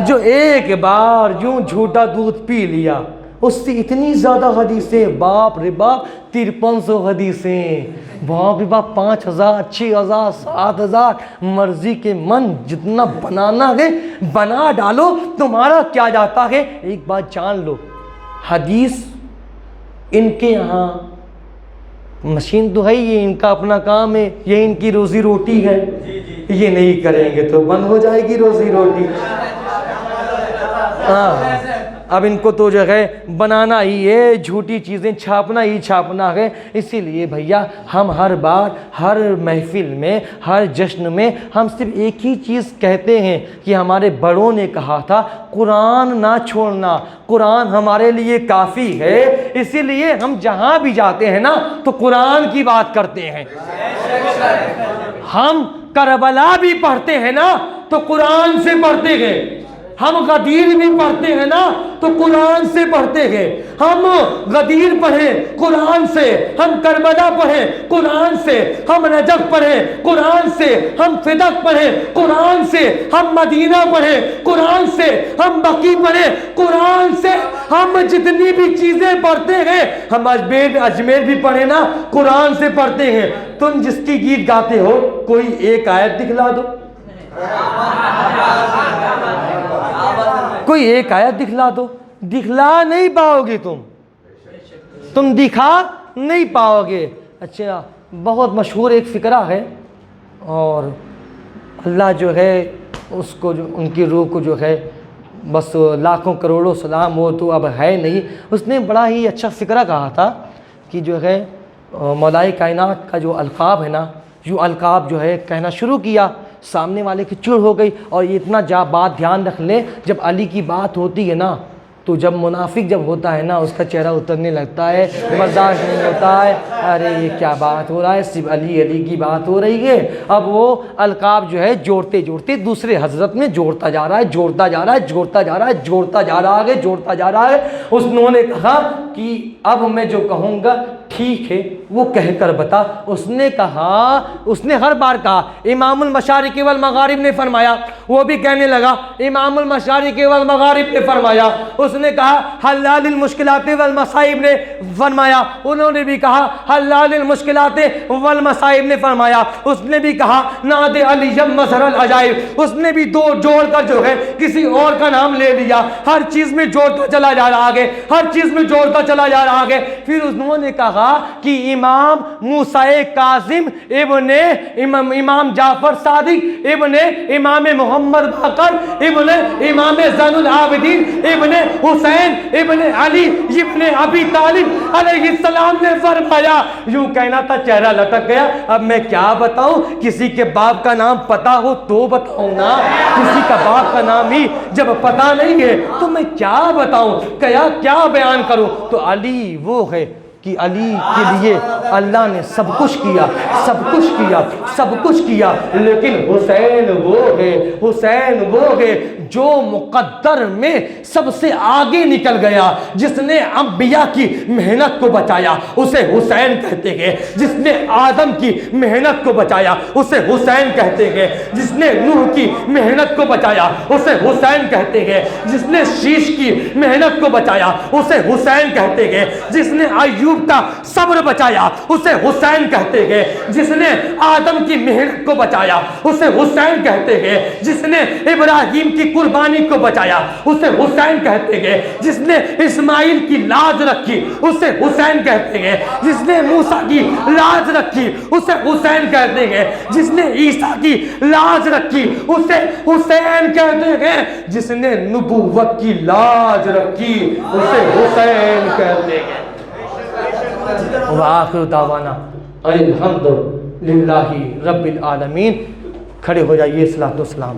جو ایک بار یوں جھوٹا دودھ پی لیا اس سے اتنی زیادہ حدیثیں، باپ رے باپ 5300 حدیثیں، باپ رے باپ 5000 6000 7000، مرضی کے من جتنا بنانا ہے بنا ڈالو، تمہارا کیا جاتا ہے۔ ایک بات جان لو، حدیث ان کے یہاں مشین تو ہے، یہ ان کا اپنا کام ہے، یہ ان کی روزی روٹی ہے، یہ نہیں کریں گے تو بند ہو جائے گی روزی روٹی۔ اب ان کو تو جو ہے بنانا ہی ہے، جھوٹی چیزیں چھاپنا ہی چھاپنا ہے۔ اسی لیے بھیا ہم ہر بار ہر محفل میں ہر جشن میں ہم صرف ایک ہی چیز کہتے ہیں کہ ہمارے بڑوں نے کہا تھا قرآن نہ چھوڑنا، قرآن ہمارے لیے کافی ہے۔ اسی لیے ہم جہاں بھی جاتے ہیں نا تو قرآن کی بات کرتے ہیں۔ ہم کربلا بھی پڑھتے ہیں نا تو قرآن سے پڑھتے ہیں، ہم غدیر بھی پڑھتے ہیں نا تو قرآن سے پڑھتے ہیں۔ ہم غدیر پڑھیں قرآن سے، ہم کربلا پڑھیں قرآن سے، ہم نجف پڑھیں قرآن سے، ہم فدق پڑھیں قرآن سے، ہم مدینہ پڑھیں قرآن سے، ہم بقی پڑھیں قرآن سے، ہم جتنی بھی چیزیں پڑھتے ہیں، ہم اجمیر بھی پڑھیں نا قرآن سے پڑھتے ہیں۔ تم جس کی گیت گاتے ہو کوئی ایک آیت دکھلا دو، کوئی ایک آیت دکھلا دو، دکھلا نہیں پاؤ گے، تم دکھا نہیں پاؤ گے۔ اچھا بہت مشہور ایک فقرہ ہے، اور اللہ جو ہے اس کو جو ان کی روح کو جو ہے بس لاکھوں کروڑوں سلام، وہ تو اب ہے نہیں. اس نے بڑا ہی اچھا فقرہ کہا تھا کہ جو ہے مولائے کائنات کا جو القاب ہے نا، یوں القاب جو ہے کہنا شروع کیا، سامنے والے کی چڑ ہو گئی. اور اتنا بات دھیان رکھ لیں، جب علی کی بات ہوتی ہے نا تو جب منافق جب ہوتا ہے نا اس کا چہرہ اترنے لگتا ہے، برداشت نہیں ہوتا ہے. ارے یہ کیا بات ہو رہا ہے، صرف علی علی کی بات ہو رہی ہے. اب وہ القاب جو ہے جوڑتے جوڑتے دوسرے حضرت میں جوڑتا جا رہا ہے، جوڑتا جا رہا ہے، جوڑتا جا رہا ہے، جوڑتا جا رہا ہے، جوڑتا جا رہا ہے. انہوں نے کہا کہ اب میں جو کہوں گا ٹھیک ہے وہ کہہ کر بتا. اس نے کہا، اس نے ہر بار کہا امام المشارق والمغارب نے فرمایا، وہ بھی کہنے لگا امام المشارق والمغارب نے فرمایا. اس نے کہا حلال المشکلات والمصائب نے فرمایا، انہوں نے بھی کہا حلال المشکلات والمصائب نے فرمایا. اس نے بھی کہا ناد علی مظہر العجائب، اس نے بھی دو جوڑ کر جو ہے کسی اور کا نام لے لیا. ہر چیز میں جوڑتا چلا جا رہا آگے، ہر چیز میں جوڑتا چلا جا رہا آگے. پھر انہوں نے کہا کہ امام موسیٰ کاظم ابن امام جعفر صادق ابن امام محمد باقر ابن امام زین العابدین ابن حسین ابن علی ابن ابی طالب علیہ السلام نے فرمایا. یوں کہنا تھا، چہرہ لٹک گیا. اب میں کیا بتاؤں، کسی کے باپ کا نام پتا ہو تو بتاؤں نا، کسی کا باپ کا نام ہی جب پتا نہیں ہے تو میں کیا بتاؤں، کیا بیان کروں. تو علی وہ ہے کہ علی کے لیے اللہ نے سب کچھ کیا، سب کچھ کیا، سب کچھ کیا. لیکن حسین وہ ہے، حسین وہ ہے جو مقدر میں سب سے آگے نکل گیا. جس نے انبیاء کی محنت کو بچایا اسے حسین کہتے ہیں. جس نے آدم کی محنت کو بچایا اسے حسین کہتے ہیں. جس نے نوح کی محنت کو بچایا اسے حسین کہتے ہیں. جس نے شیش کی محنت کو بچایا اسے حسین کہتے ہیں. جس نے ایوب کا صبر بچایا اسے حسین کہتے ہیں. جس نے آدم کی محنت کو بچایا اسے حسین کہتے ہیں. جس نے ابراہیم کی قربانی کو بچایا اسے حسین کہتے ہیں. جس نے اسماعیل کی لاج رکھی اسے حسین کہتے ہیں. جس نے موسیٰ کی لاج رکھی اسے حسین کہتے ہیں. جس نے عیسیٰ کی لاج رکھی اسے حسین کہتے ہیں. جس نے نبوت کی لاج رکھی اسے حسین کہتے ہیں. وآخر دعوانا الحمد للہ رب العالمین. کھڑے ہو جائیے، صلاۃ و سلام.